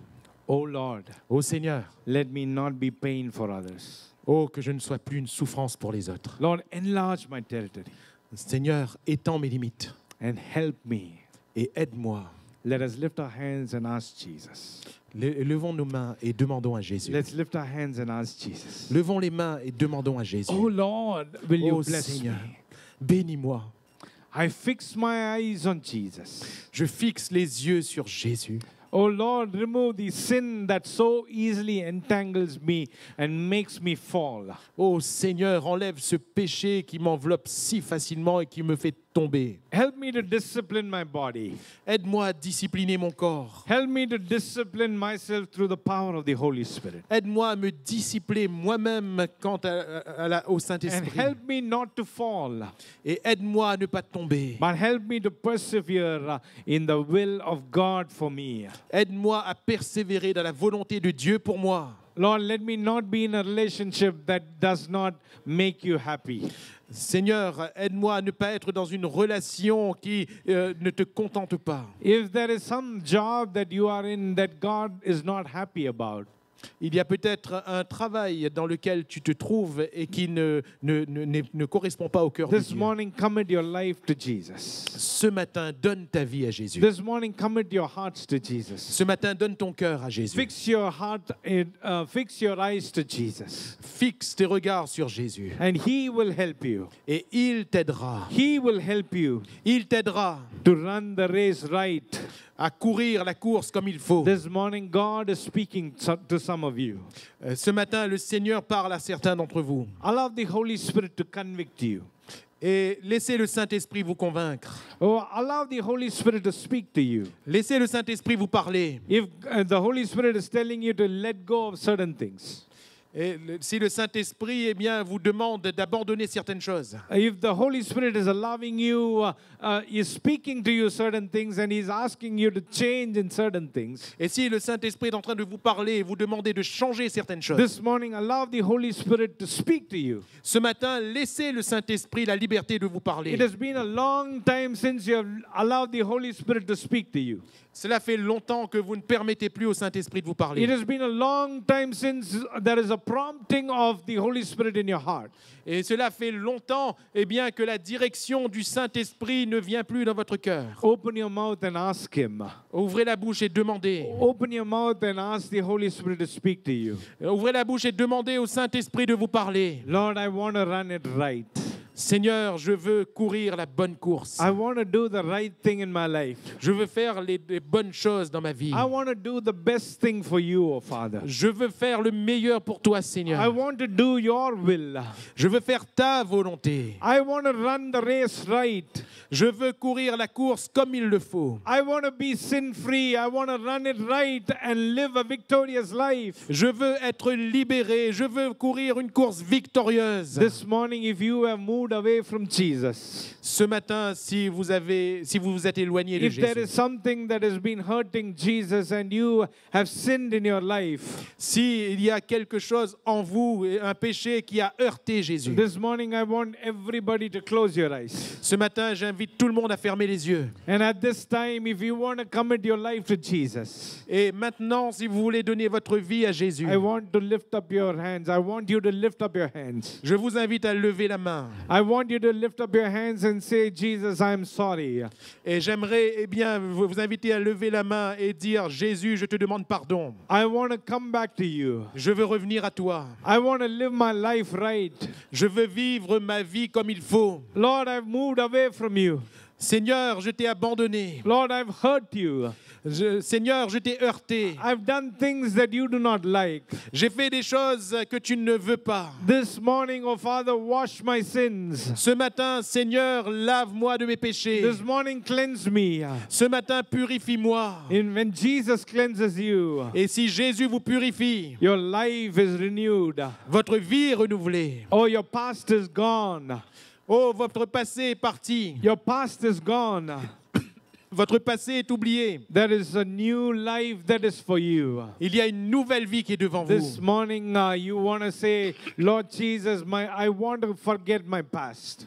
Speaker 1: Oh Lord,
Speaker 2: Ô Seigneur,
Speaker 1: let me not be pain for others.
Speaker 2: ô que je ne sois plus une souffrance pour les autres.
Speaker 1: Lord, enlarge my territory
Speaker 2: Seigneur, étends mes limites
Speaker 1: and help me.
Speaker 2: et aide-moi.
Speaker 1: Let us lift our hands and ask Jesus.
Speaker 2: Levons nos mains et demandons à Jésus.
Speaker 1: Let's lift our hands and ask Jesus.
Speaker 2: Levons les mains et demandons à Jésus.
Speaker 1: Oh Lord, will you
Speaker 2: Ô
Speaker 1: bless
Speaker 2: Seigneur,
Speaker 1: me?
Speaker 2: bénis-moi.
Speaker 1: I fix my eyes on Jesus.
Speaker 2: Je fixe les yeux sur Jésus.
Speaker 1: Oh Lord, remove the sin that so easily entangles me and makes me fall.
Speaker 2: Ô Seigneur, enlève ce péché qui m'enveloppe si facilement et qui me fait tomber.
Speaker 1: Help me to discipline my body.
Speaker 2: Aide-moi à discipliner mon corps.
Speaker 1: Help me to discipline myself through the power of the Holy Spirit.
Speaker 2: Aide-moi à me discipliner moi-même quant au
Speaker 1: And
Speaker 2: Saint-Esprit.
Speaker 1: help me not to fall,
Speaker 2: Et aide-moi à ne pas tomber.
Speaker 1: but help me to persevere in the will of God for me.
Speaker 2: Aide-moi à persévérer dans la volonté de Dieu pour moi.
Speaker 1: Lord, let me not be in a relationship that does not make you happy.
Speaker 2: Seigneur, aide-moi à ne pas être dans une relation qui ne te contente pas.
Speaker 1: If there is some job that you are in that God is not happy about,
Speaker 2: Il y a peut-être un travail dans lequel tu te trouves et qui ne correspond pas au cœur de
Speaker 1: this
Speaker 2: Dieu.
Speaker 1: morning commit your life to Jesus.
Speaker 2: Ce matin, donne ta vie à Jésus.
Speaker 1: This morning commit your hearts to Jesus.
Speaker 2: Ce matin, donne ton cœur à Jésus.
Speaker 1: Fix your heart, fix your eyes to Jesus,
Speaker 2: Fixe tes regards sur Jésus
Speaker 1: and He will help you.
Speaker 2: et il t'aidera.
Speaker 1: He will help you
Speaker 2: Il t'aidera
Speaker 1: to run the race right.
Speaker 2: à courir la course comme il faut.
Speaker 1: This morning, God is speaking to some of you.
Speaker 2: Ce matin, le Seigneur parle à certains d'entre vous.
Speaker 1: Allow the Holy Spirit to convict you.
Speaker 2: Et laissez le Saint-Esprit vous convaincre.
Speaker 1: Or allow the Holy Spirit to speak to you.
Speaker 2: Laissez le Saint-Esprit vous parler.
Speaker 1: If the Holy Spirit is telling you to let go of certain things,
Speaker 2: Et si le Saint-Esprit vous demande d'abandonner certaines choses,
Speaker 1: if the Holy Spirit is allowing you, is speaking to you certain things and He's asking you to change in certain things,
Speaker 2: et si le Saint-Esprit est en train de vous parler et vous demander de changer certaines choses,
Speaker 1: this morning allow the Holy Spirit to speak to you.
Speaker 2: ce matin, laissez le Saint-Esprit la liberté de vous parler.
Speaker 1: It has been a long time since you have allowed the Holy Spirit to speak to you.
Speaker 2: Cela fait longtemps que vous ne permettez plus au Saint-Esprit de vous
Speaker 1: It
Speaker 2: parler.
Speaker 1: has been a long time since there is a prompting of the Holy Spirit in your heart.
Speaker 2: Et cela fait longtemps que la direction du Saint-Esprit ne vient plus dans votre cœur.
Speaker 1: Open your mouth and ask Him.
Speaker 2: Ouvrez la bouche et demandez.
Speaker 1: Open your mouth and ask the Holy Spirit to speak to you.
Speaker 2: Ouvrez la bouche et demandez au Saint-Esprit de vous parler.
Speaker 1: Lord, I want to run it right.
Speaker 2: Seigneur, je veux courir la bonne course.
Speaker 1: I want to do the right thing in my life.
Speaker 2: Je veux faire les bonnes choses dans ma vie.
Speaker 1: I want to do the best thing for you, oh Father.
Speaker 2: Je veux faire le meilleur pour toi,
Speaker 1: I
Speaker 2: Seigneur.
Speaker 1: want to do your will.
Speaker 2: Je veux faire ta volonté.
Speaker 1: I want to run the race right.
Speaker 2: Je veux courir la course comme il le faut.
Speaker 1: I want to be sin-free. I want to run it right and live a victorious life.
Speaker 2: Je veux être libéré. Je veux courir une course victorieuse.
Speaker 1: This morning, if you have moved moved away from Jesus,
Speaker 2: Ce matin, si vous vous êtes éloigné de
Speaker 1: if there is
Speaker 2: Jésus,
Speaker 1: something that has been hurting Jesus and you have sinned in your life,
Speaker 2: s'il y a quelque chose en vous, un péché qui a heurté Jésus,
Speaker 1: this morning I want everybody to close your eyes.
Speaker 2: ce matin, j'invite tout le monde à fermer les yeux.
Speaker 1: And at this time, if you want to commit your life to Jesus,
Speaker 2: Et maintenant, si vous voulez donner votre vie à Jésus,
Speaker 1: I want to lift up your hands. I want you to lift up your hands.
Speaker 2: je vous invite à lever la main.
Speaker 1: I want you to lift up your hands and say, Jesus, I'm sorry.
Speaker 2: Et j'aimerais vous inviter à lever la main et dire, Jésus, je te demande pardon.
Speaker 1: I want to come back to you.
Speaker 2: Je veux revenir à toi.
Speaker 1: I want to live my life right.
Speaker 2: Je veux vivre ma vie comme il faut.
Speaker 1: Lord, I've moved away from you.
Speaker 2: Seigneur, je t'ai abandonné.
Speaker 1: Lord, I've hurt you.
Speaker 2: Seigneur, je t'ai heurté.
Speaker 1: I've done things that you do not like.
Speaker 2: J'ai fait des choses que tu ne veux pas.
Speaker 1: This morning, oh Father, wash my sins.
Speaker 2: Ce matin, Seigneur, lave-moi de mes péchés.
Speaker 1: This morning, cleanse me.
Speaker 2: Ce matin, purifie-moi.
Speaker 1: And when Jesus cleanses you,
Speaker 2: Et si Jésus vous purifie,
Speaker 1: your life is renewed.
Speaker 2: votre vie est renouvelée.
Speaker 1: Oh, your past is gone.
Speaker 2: Oh, votre passé est parti.
Speaker 1: Your past is gone.
Speaker 2: Votre passé est oublié.
Speaker 1: There is a new life that is for you.
Speaker 2: Il y a une nouvelle vie qui est devant
Speaker 1: This
Speaker 2: vous.
Speaker 1: morning, you want to say, Lord Jesus, I want to forget my past.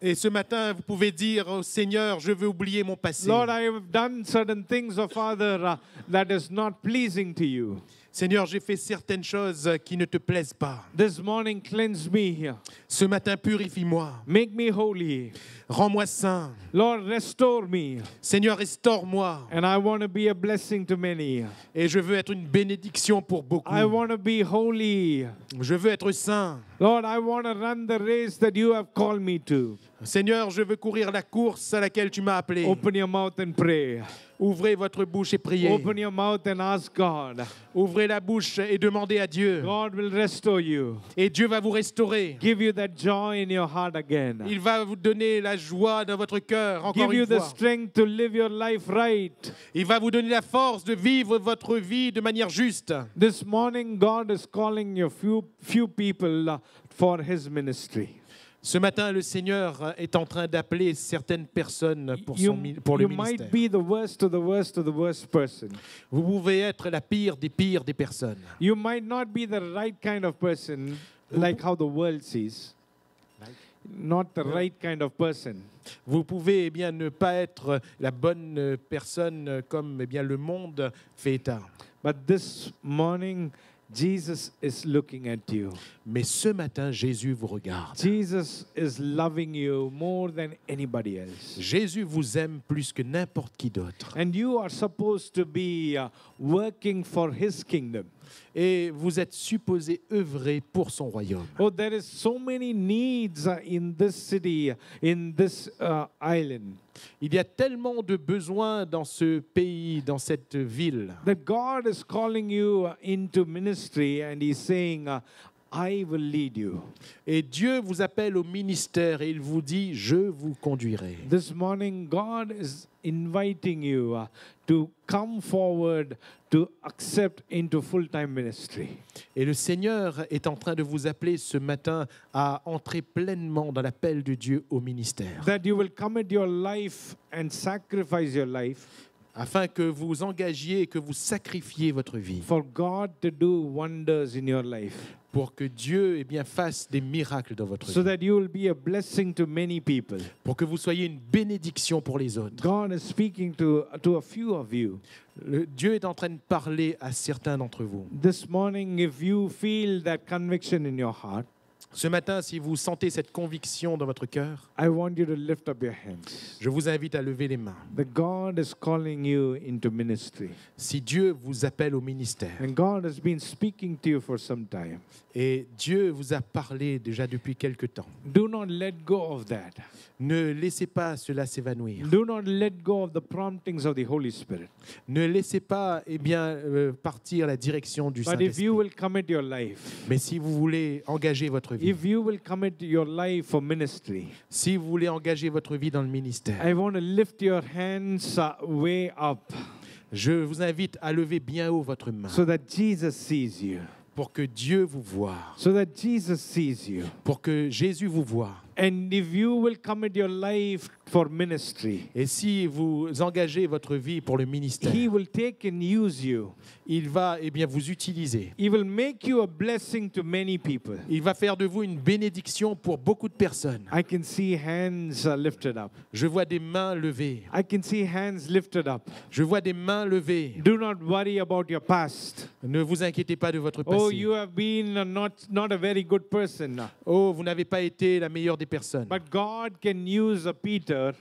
Speaker 2: Et ce matin, vous pouvez dire au Seigneur, je veux oublier mon passé.
Speaker 1: Lord, I have done certain things, oh Father, that is not pleasing to you.
Speaker 2: Seigneur, j'ai fait certaines choses qui ne te plaisent pas.
Speaker 1: This morning, cleanse me.
Speaker 2: Ce matin, purifie-moi.
Speaker 1: Make me holy.
Speaker 2: Rends-moi saint.
Speaker 1: Lord, restore me.
Speaker 2: Seigneur, restaure-moi.
Speaker 1: And I want to be a blessing to many.
Speaker 2: Et je veux être une bénédiction pour beaucoup.
Speaker 1: I want to be holy.
Speaker 2: Je veux être saint.
Speaker 1: Lord, I want to run the race that you have called me to.
Speaker 2: Seigneur, je veux courir la course à laquelle tu m'as appelé.
Speaker 1: Open your mouth and pray.
Speaker 2: Ouvrez votre bouche et priez.
Speaker 1: Open your mouth and ask God.
Speaker 2: Ouvrez la bouche et demandez à Dieu.
Speaker 1: God will restore you.
Speaker 2: Et Dieu va vous restaurer.
Speaker 1: Give you that joy in your heart again.
Speaker 2: Il va vous donner la joie dans votre cœur, encore
Speaker 1: Give you
Speaker 2: une
Speaker 1: the
Speaker 2: fois.
Speaker 1: strength to live your life right.
Speaker 2: Il va vous donner la force de vivre votre vie de manière juste.
Speaker 1: This morning, God is calling you few people for His ministry.
Speaker 2: Ce matin, le Seigneur est en train d'appeler certaines personnes pour le
Speaker 1: You
Speaker 2: ministère.
Speaker 1: might be the worst of the worst of the worst person.
Speaker 2: Vous pouvez être la pire des personnes.
Speaker 1: You might not be the right kind of person, like how the world sees. Not the right kind of person.
Speaker 2: Vous pouvez ne pas être la bonne personne comme le monde fait état.
Speaker 1: But this morning, Jesus is looking at you.
Speaker 2: Mais ce matin, Jésus vous regarde.
Speaker 1: Jesus is loving you more than anybody else.
Speaker 2: Jésus vous aime plus que n'importe qui d'autre.
Speaker 1: And you are supposed to be working for His kingdom.
Speaker 2: Et vous êtes supposé œuvrer pour son royaume.
Speaker 1: Oh, there is so many needs in this city, in this island.
Speaker 2: Il y a tellement de besoins dans ce pays, dans cette ville.
Speaker 1: That God is calling you into ministry and He's saying, I will lead you.
Speaker 2: Et Dieu vous appelle au ministère et il vous dit, je vous conduirai.
Speaker 1: This morning, God is inviting you to come forward to accept into full-time ministry.
Speaker 2: Et le Seigneur est en train de vous appeler ce matin à entrer pleinement dans l'appel de Dieu au ministère.
Speaker 1: That you will commit your life and sacrifice your life
Speaker 2: Afin que vous engagiez et que vous sacrifiez votre vie.
Speaker 1: for God to do wonders in your life.
Speaker 2: Pour que Dieu fasse des miracles dans votre
Speaker 1: So
Speaker 2: vie.
Speaker 1: that you will be a blessing to many people.
Speaker 2: Pour que vous soyez une bénédiction pour les autres.
Speaker 1: God is speaking to a few of you.
Speaker 2: Dieu est en train de parler à certains d'entre vous.
Speaker 1: This morning, if you feel that conviction in your heart,
Speaker 2: Ce matin, si vous sentez cette conviction dans votre cœur,
Speaker 1: I want you to lift up your hands.
Speaker 2: je vous invite à lever les mains.
Speaker 1: That God is calling you into ministry.
Speaker 2: Si Dieu vous appelle au ministère,
Speaker 1: And God has been speaking to you for some time.
Speaker 2: et Dieu vous a parlé déjà depuis quelque temps,
Speaker 1: Do not let go of that.
Speaker 2: ne laissez pas cela s'évanouir.
Speaker 1: Do not let go of the promptings of the Holy Spirit.
Speaker 2: Ne laissez pas partir la direction du
Speaker 1: But if
Speaker 2: Saint-Esprit.
Speaker 1: you will commit your life,
Speaker 2: Mais si vous voulez engager votre vie,
Speaker 1: if you will commit your life for ministry,
Speaker 2: si vous voulez engager votre vie dans le ministère,
Speaker 1: I want to lift your hands way up
Speaker 2: je vous invite à lever bien haut votre main
Speaker 1: so that Jesus sees you.
Speaker 2: pour que Dieu vous voie,
Speaker 1: so that Jesus sees you.
Speaker 2: pour que Jésus vous voie.
Speaker 1: And if you will commit your life for ministry,
Speaker 2: Et si vous engagez votre vie pour le ministère,
Speaker 1: He will take and use you.
Speaker 2: il va vous utiliser.
Speaker 1: He will make you a blessing to many people.
Speaker 2: Il va faire de vous une bénédiction pour beaucoup de personnes.
Speaker 1: I can see hands lifted up.
Speaker 2: Je vois des mains levées.
Speaker 1: I can see hands lifted up.
Speaker 2: Je vois des mains levées.
Speaker 1: Do not worry about your past.
Speaker 2: Ne vous inquiétez pas de votre
Speaker 1: Oh,
Speaker 2: passé.
Speaker 1: you have been not a very good person.
Speaker 2: Oh, vous n'avez pas été la meilleure des personnes.
Speaker 1: But God can use a Peter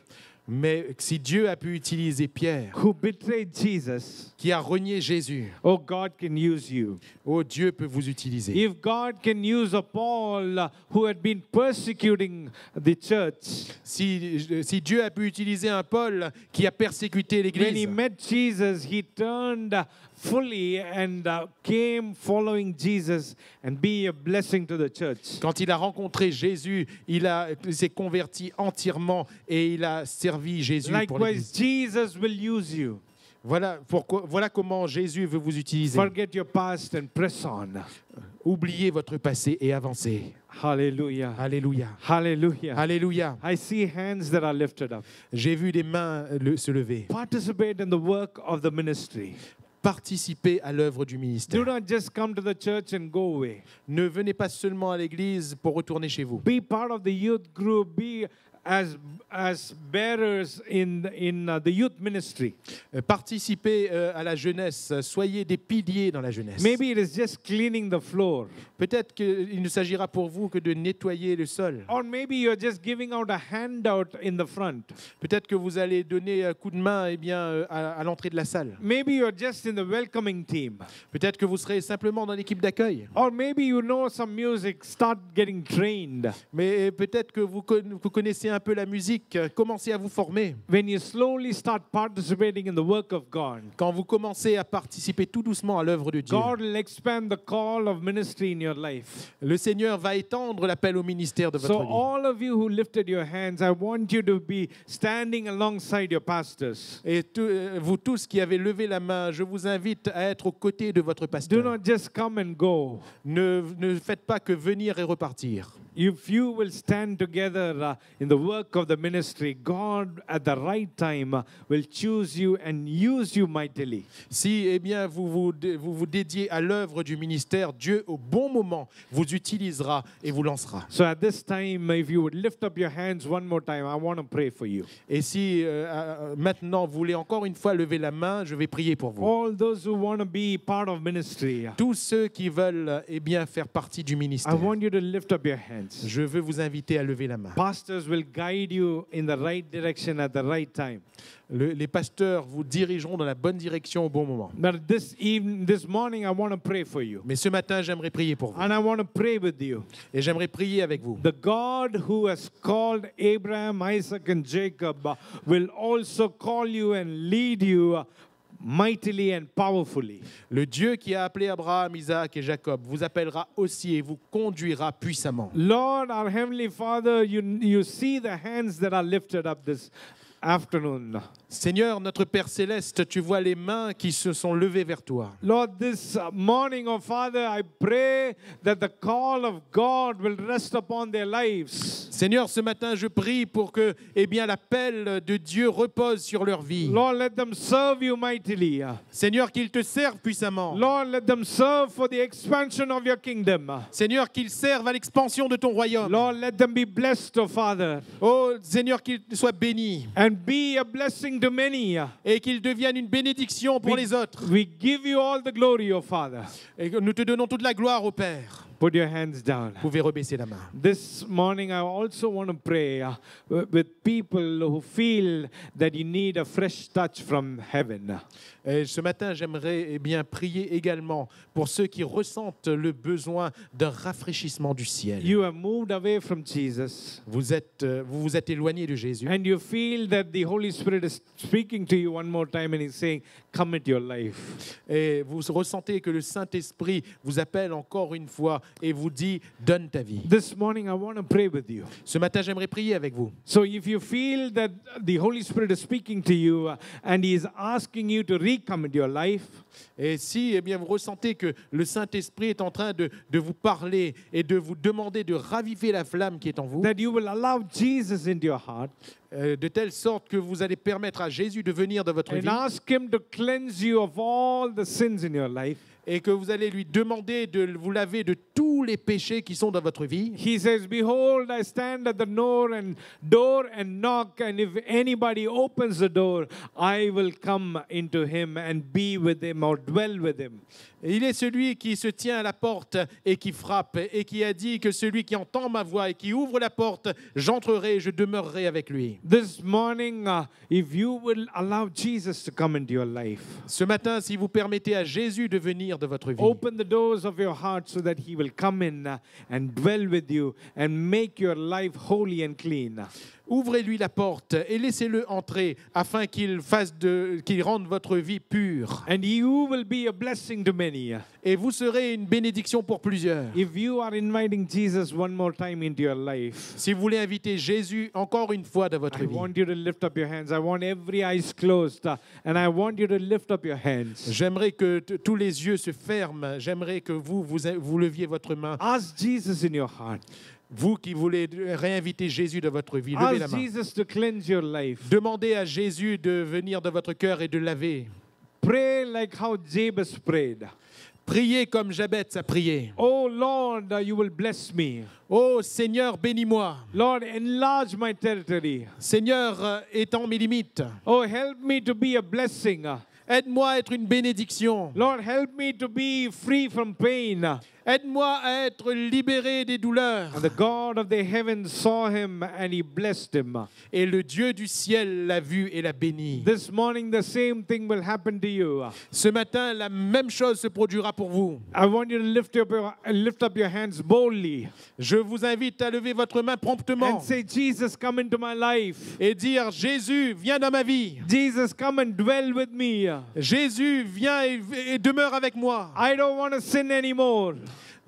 Speaker 2: Mais si Dieu a pu utiliser Pierre,
Speaker 1: who betrayed Jesus.
Speaker 2: qui a renié Jésus,
Speaker 1: Oh, God can use you.
Speaker 2: oh, Dieu peut vous utiliser.
Speaker 1: If God can use a Paul who had been persecuting the church,
Speaker 2: Si Dieu a pu utiliser un Paul qui a persécuté
Speaker 1: when he
Speaker 2: l'Église,
Speaker 1: met Jesus, he turned fully and came following Jesus and be a blessing to the church.
Speaker 2: quand il a rencontré Jésus, il s'est converti entièrement et il a servi Jésus pour
Speaker 1: Likewise,
Speaker 2: l'Église.
Speaker 1: Jesus will use you.
Speaker 2: Voilà comment Jésus veut vous utiliser.
Speaker 1: Forget your past and press on.
Speaker 2: Oubliez votre passé et avancez.
Speaker 1: Hallelujah.
Speaker 2: Alléluia.
Speaker 1: Hallelujah.
Speaker 2: Alléluia.
Speaker 1: I see hands that are lifted up.
Speaker 2: J'ai vu des mains se lever.
Speaker 1: Participate in the work of the ministry.
Speaker 2: Participez à l'œuvre du
Speaker 1: Do
Speaker 2: ministère.
Speaker 1: not just come to the church and go away.
Speaker 2: Ne venez pas seulement à l'église pour retourner chez vous.
Speaker 1: Be part of the youth group. Be as bearers in the youth ministry.
Speaker 2: Participez à la jeunesse. Soyez des piliers dans la jeunesse.
Speaker 1: Maybe it is just cleaning the floor.
Speaker 2: Peut-être qu'il ne s'agira pour vous que de nettoyer le sol.
Speaker 1: Or maybe you're just giving out a handout in the front.
Speaker 2: Peut-être que vous allez donner un coup de main à l'entrée de la salle.
Speaker 1: Maybe you're just in the welcoming team.
Speaker 2: Peut-être que vous serez simplement dans l'équipe d'accueil.
Speaker 1: Or maybe you know some music, start getting trained.
Speaker 2: Mais peut-être que vous connaissez un peu la musique, commencez à vous former.
Speaker 1: When you slowly start participating in the work of God,
Speaker 2: Quand vous commencez à participer tout doucement à l'œuvre de Dieu,
Speaker 1: God will expand the call of ministry in your life.
Speaker 2: le Seigneur va étendre l'appel au ministère de
Speaker 1: So
Speaker 2: votre vie.
Speaker 1: all of you who lifted your hands, I want you to be standing alongside your pastors.
Speaker 2: Et vous tous qui avez levé la main, je vous invite à être aux côtés de votre
Speaker 1: Do
Speaker 2: pasteur.
Speaker 1: not just come and go.
Speaker 2: Ne faites pas que venir et repartir.
Speaker 1: If you will stand together in the work of the ministry, God at the right time will choose you and use you mightily.
Speaker 2: Si vous vous dédiez à l'œuvre du ministère, Dieu au bon moment vous utilisera et vous lancera.
Speaker 1: So at this time, if you would lift up your hands one more time, I want to pray for you.
Speaker 2: Et si maintenant vous voulez encore une fois lever la main, je vais prier pour vous.
Speaker 1: All those who want to be part of ministry,
Speaker 2: Tous ceux qui veulent faire partie du
Speaker 1: I
Speaker 2: ministère,
Speaker 1: want you to lift up your hands.
Speaker 2: je veux vous inviter à lever la main.
Speaker 1: Pastors will guide you in the right direction at the right time.
Speaker 2: Les pasteurs vous dirigeront dans la bonne direction au bon moment.
Speaker 1: But this morning, I want to pray for you.
Speaker 2: Mais ce matin, j'aimerais prier pour vous.
Speaker 1: And I want to pray with you.
Speaker 2: Et j'aimerais prier avec vous.
Speaker 1: The God who has called Abraham, Isaac, and Jacob will also call you and lead you mightily and powerfully.
Speaker 2: Le Dieu qui a appelé Abraham, Isaac et Jacob vous appellera aussi et vous conduira puissamment.
Speaker 1: Lord, our Heavenly Father, you see the hands that are lifted up this afternoon.
Speaker 2: Seigneur, notre Père Céleste, tu vois les mains qui se sont levées vers toi.
Speaker 1: Lord, this morning, oh Father, I pray that the call of God will rest upon their lives.
Speaker 2: Seigneur, ce matin, je prie pour que l'appel de Dieu repose sur leur vie.
Speaker 1: Lord, let them serve you mightily.
Speaker 2: Seigneur, qu'ils te servent puissamment.
Speaker 1: Lord, let them serve for the expansion of your kingdom.
Speaker 2: Seigneur, qu'ils servent à l'expansion de ton royaume.
Speaker 1: Lord, let them be blessed, oh Father,
Speaker 2: Oh Seigneur, qu'ils soient bénis
Speaker 1: and be a blessing to many.
Speaker 2: et qu'ils deviennent une bénédiction pour les autres.
Speaker 1: We give you all the glory, oh Father.
Speaker 2: Et que nous te donnons toute la gloire au Père.
Speaker 1: Put your hands down.
Speaker 2: Vous pouvez rebaisser la main.
Speaker 1: This morning, I also want to pray with people who feel that you need a fresh touch from heaven.
Speaker 2: Et ce matin, j'aimerais prier également pour ceux qui ressentent le besoin d'un rafraîchissement du ciel.
Speaker 1: You have moved away from Jesus,
Speaker 2: Vous vous êtes éloigné de Jésus
Speaker 1: and you feel that the Holy Spirit is speaking to you one more time and He's saying, commit your life.
Speaker 2: et vous ressentez que le Saint-Esprit vous appelle encore une fois et vous dit « Donne ta vie
Speaker 1: This morning, I want to pray with you. ».
Speaker 2: Ce matin, j'aimerais prier avec vous.
Speaker 1: So if you feel that the Holy Spirit is speaking to you and He is asking you to recommit your life,
Speaker 2: Et si eh bien, vous ressentez que le Saint-Esprit est en train de vous parler et de vous demander de raviver la flamme qui est en vous,
Speaker 1: that you will allow Jesus into your heart
Speaker 2: de telle sorte que vous allez permettre à Jésus de venir dans votre
Speaker 1: and
Speaker 2: vie
Speaker 1: ask Him to cleanse you of all the sins in your life.
Speaker 2: et que vous allez lui demander de vous laver de tous les péchés qui sont dans votre vie.
Speaker 1: He says, "Behold, I stand at the door and knock, and if anybody opens the door, I will come into him and be with him or dwell with him."
Speaker 2: Et il est celui qui se tient à la porte et qui frappe et qui a dit que celui qui entend ma voix et qui ouvre la porte, j'entrerai et je demeurerai avec lui.
Speaker 1: This morning, if you will allow Jesus to come into your life,
Speaker 2: Ce matin, si vous permettez à Jésus de venir de votre vie,
Speaker 1: open the doors of your heart so that he will come in and dwell with you and make your life holy and clean.
Speaker 2: ouvrez-lui la porte et laissez-le entrer afin qu'il rende votre vie pure.
Speaker 1: And you will be a blessing to many.
Speaker 2: Et vous serez une bénédiction pour plusieurs.
Speaker 1: If you are inviting Jesus one more time into your life,
Speaker 2: Si vous voulez inviter Jésus encore une fois dans votre
Speaker 1: I
Speaker 2: vie,
Speaker 1: want you to lift up your hands. I want every eyes closed, and I want you to lift up your hands.
Speaker 2: j'aimerais que tous les yeux se ferment. J'aimerais que vous leviez votre main.
Speaker 1: Ask Jesus in your heart.
Speaker 2: Vous qui voulez réinviter Jésus dans votre vie, levez la
Speaker 1: Ask
Speaker 2: main.
Speaker 1: Jesus to cleanse your life.
Speaker 2: Demandez à Jésus de venir dans votre cœur et de laver.
Speaker 1: Pray like how Jabez prayed.
Speaker 2: Priez comme Jabez a prié.
Speaker 1: Oh Lord, you will bless me.
Speaker 2: Oh Seigneur, bénis-moi.
Speaker 1: Lord, enlarge my territory.
Speaker 2: Seigneur, étends mes limites.
Speaker 1: Oh, help me to be a blessing.
Speaker 2: Aide-moi à être une bénédiction.
Speaker 1: Lord, help me to be free from pain.
Speaker 2: Aide-moi à être libéré des douleurs.
Speaker 1: And the God of the heavens saw him and he blessed him.
Speaker 2: Et le Dieu du ciel l'a vu et l'a béni.
Speaker 1: This morning, the same thing will happen to you.
Speaker 2: Ce matin, la même chose se produira pour vous.
Speaker 1: I want you to lift up your hands boldly
Speaker 2: Je vous invite à lever votre main promptement
Speaker 1: and say, Jesus, come into my life.
Speaker 2: et dire, Jésus, viens dans ma vie.
Speaker 1: Jesus, come and dwell with me.
Speaker 2: Jésus, viens et demeure avec moi.
Speaker 1: I don't want to sin anymore.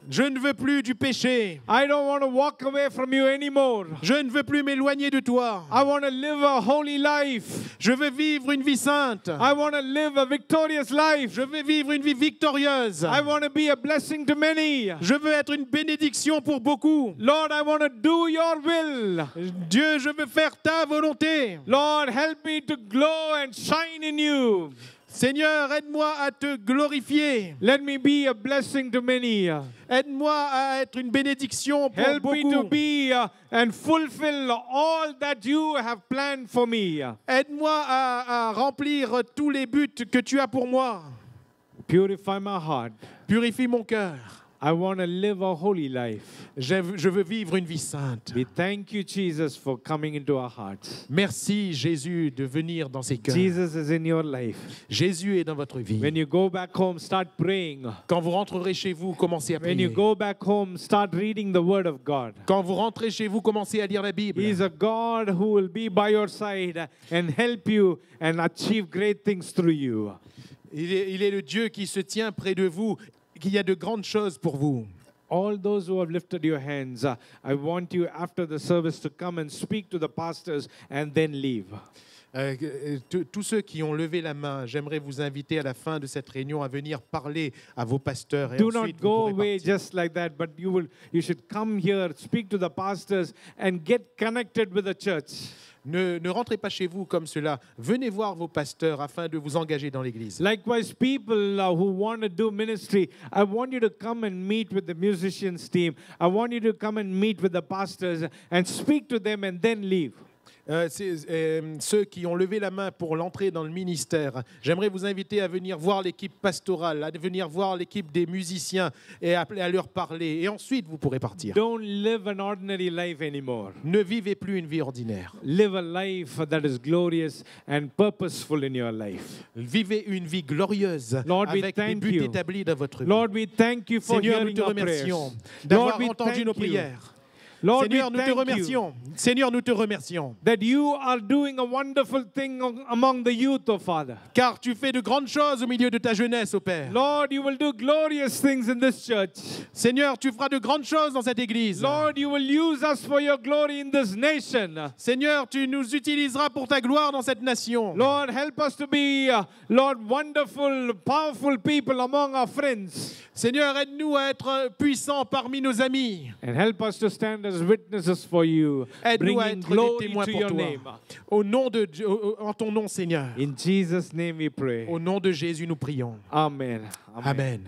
Speaker 2: Je ne veux plus du péché.
Speaker 1: I don't want to walk away from you anymore.
Speaker 2: Je ne veux plus m'éloigner de toi.
Speaker 1: I want to live a holy life.
Speaker 2: Je veux vivre une vie sainte.
Speaker 1: I want to live a victorious life.
Speaker 2: Je veux vivre une vie victorieuse.
Speaker 1: I want to be a blessing to many.
Speaker 2: Je veux être une bénédiction pour beaucoup.
Speaker 1: Lord, I want to do your will.
Speaker 2: Dieu, je veux faire ta volonté.
Speaker 1: Lord, help me to glow and shine in you.
Speaker 2: Seigneur, aide-moi à te glorifier.
Speaker 1: Let me be a blessing to many.
Speaker 2: Aide-moi à être une bénédiction pour
Speaker 1: Help me to
Speaker 2: beaucoup.
Speaker 1: be and fulfill all that you have planned for me.
Speaker 2: Aide-moi à remplir tous les buts que tu as pour moi.
Speaker 1: Purify my heart.
Speaker 2: Purifie mon cœur.
Speaker 1: I want to live a holy life.
Speaker 2: Je veux vivre une vie sainte.
Speaker 1: We thank you, Jesus, for coming into our hearts.
Speaker 2: Merci, Jésus, de venir dans ces cœurs.
Speaker 1: Jesus is in your life.
Speaker 2: Jésus est dans votre vie.
Speaker 1: When you go back home, start praying.
Speaker 2: Quand vous rentrerez chez vous, commencez à
Speaker 1: When you
Speaker 2: prier.
Speaker 1: go back home, start reading the Word of God.
Speaker 2: Quand vous rentrez chez vous, commencez à lire la Bible.
Speaker 1: He is a God who will be by your side and help you and achieve great things through you.
Speaker 2: Il est le Dieu qui se tient près de vous, qu'il y a de grandes choses pour vous.
Speaker 1: All those who have lifted your hands, I want you after the service to come and speak to the pastors and then leave.
Speaker 2: Tous ceux qui ont levé la main, j'aimerais vous inviter à la fin de cette réunion à venir parler à vos pasteurs. Et
Speaker 1: Do not
Speaker 2: ensuite, vous
Speaker 1: go
Speaker 2: pourrez
Speaker 1: away
Speaker 2: partir.
Speaker 1: just like that, but you should come here, speak to the pastors, and get connected with the church.
Speaker 2: Ne rentrez pas chez vous comme cela. Venez voir vos pasteurs afin de vous engager dans l'Église.
Speaker 1: Likewise, people who want to do ministry, I want you to come and meet with the musicians team. I want you to come and meet with the pastors and speak to them and then leave.
Speaker 2: Ceux qui ont levé la main pour l'entrée dans le ministère, j'aimerais vous inviter à venir voir l'équipe pastorale, à venir voir l'équipe des musiciens et à leur parler. Et ensuite, vous pourrez partir.
Speaker 1: Don't live an ordinary life anymore.
Speaker 2: Ne vivez plus une vie ordinaire.
Speaker 1: Live a life that is glorious and purposeful in your life.
Speaker 2: Vivez une vie glorieuse
Speaker 1: Lord, we
Speaker 2: avec des
Speaker 1: thank
Speaker 2: buts
Speaker 1: you.
Speaker 2: établis dans votre vie.
Speaker 1: Lord, we thank you for
Speaker 2: Seigneur, nous
Speaker 1: hearing
Speaker 2: te
Speaker 1: our prayers.
Speaker 2: remercions d'avoir
Speaker 1: Lord, we
Speaker 2: entendu
Speaker 1: thank
Speaker 2: nos
Speaker 1: you.
Speaker 2: prières.
Speaker 1: Lord,
Speaker 2: Seigneur,
Speaker 1: we
Speaker 2: nous te
Speaker 1: thank you
Speaker 2: remercions. Seigneur, nous te remercions.
Speaker 1: that you are doing a wonderful thing among the youth, oh Father.
Speaker 2: Car tu fais de grandes choses au milieu de ta jeunesse, ô Père.
Speaker 1: Lord, you will do glorious things in this church.
Speaker 2: Seigneur, tu feras de grandes choses dans cette église.
Speaker 1: Lord, you will use us for your glory in this nation.
Speaker 2: Seigneur, tu nous utiliseras pour ta gloire dans cette nation.
Speaker 1: Lord, help us to be, Lord, wonderful, powerful people among our friends.
Speaker 2: Seigneur, aide-nous à être puissants parmi nos amis.
Speaker 1: And help us to stand as witnesses for you,
Speaker 2: Aide-nous à
Speaker 1: bringing
Speaker 2: être des
Speaker 1: glory
Speaker 2: témoins
Speaker 1: to
Speaker 2: pour
Speaker 1: your
Speaker 2: toi.
Speaker 1: name.
Speaker 2: Au nom de Dieu, en ton nom, Seigneur.
Speaker 1: In Jesus' name we pray.
Speaker 2: Au nom de Jésus, nous prions.
Speaker 1: Amen.
Speaker 2: Amen.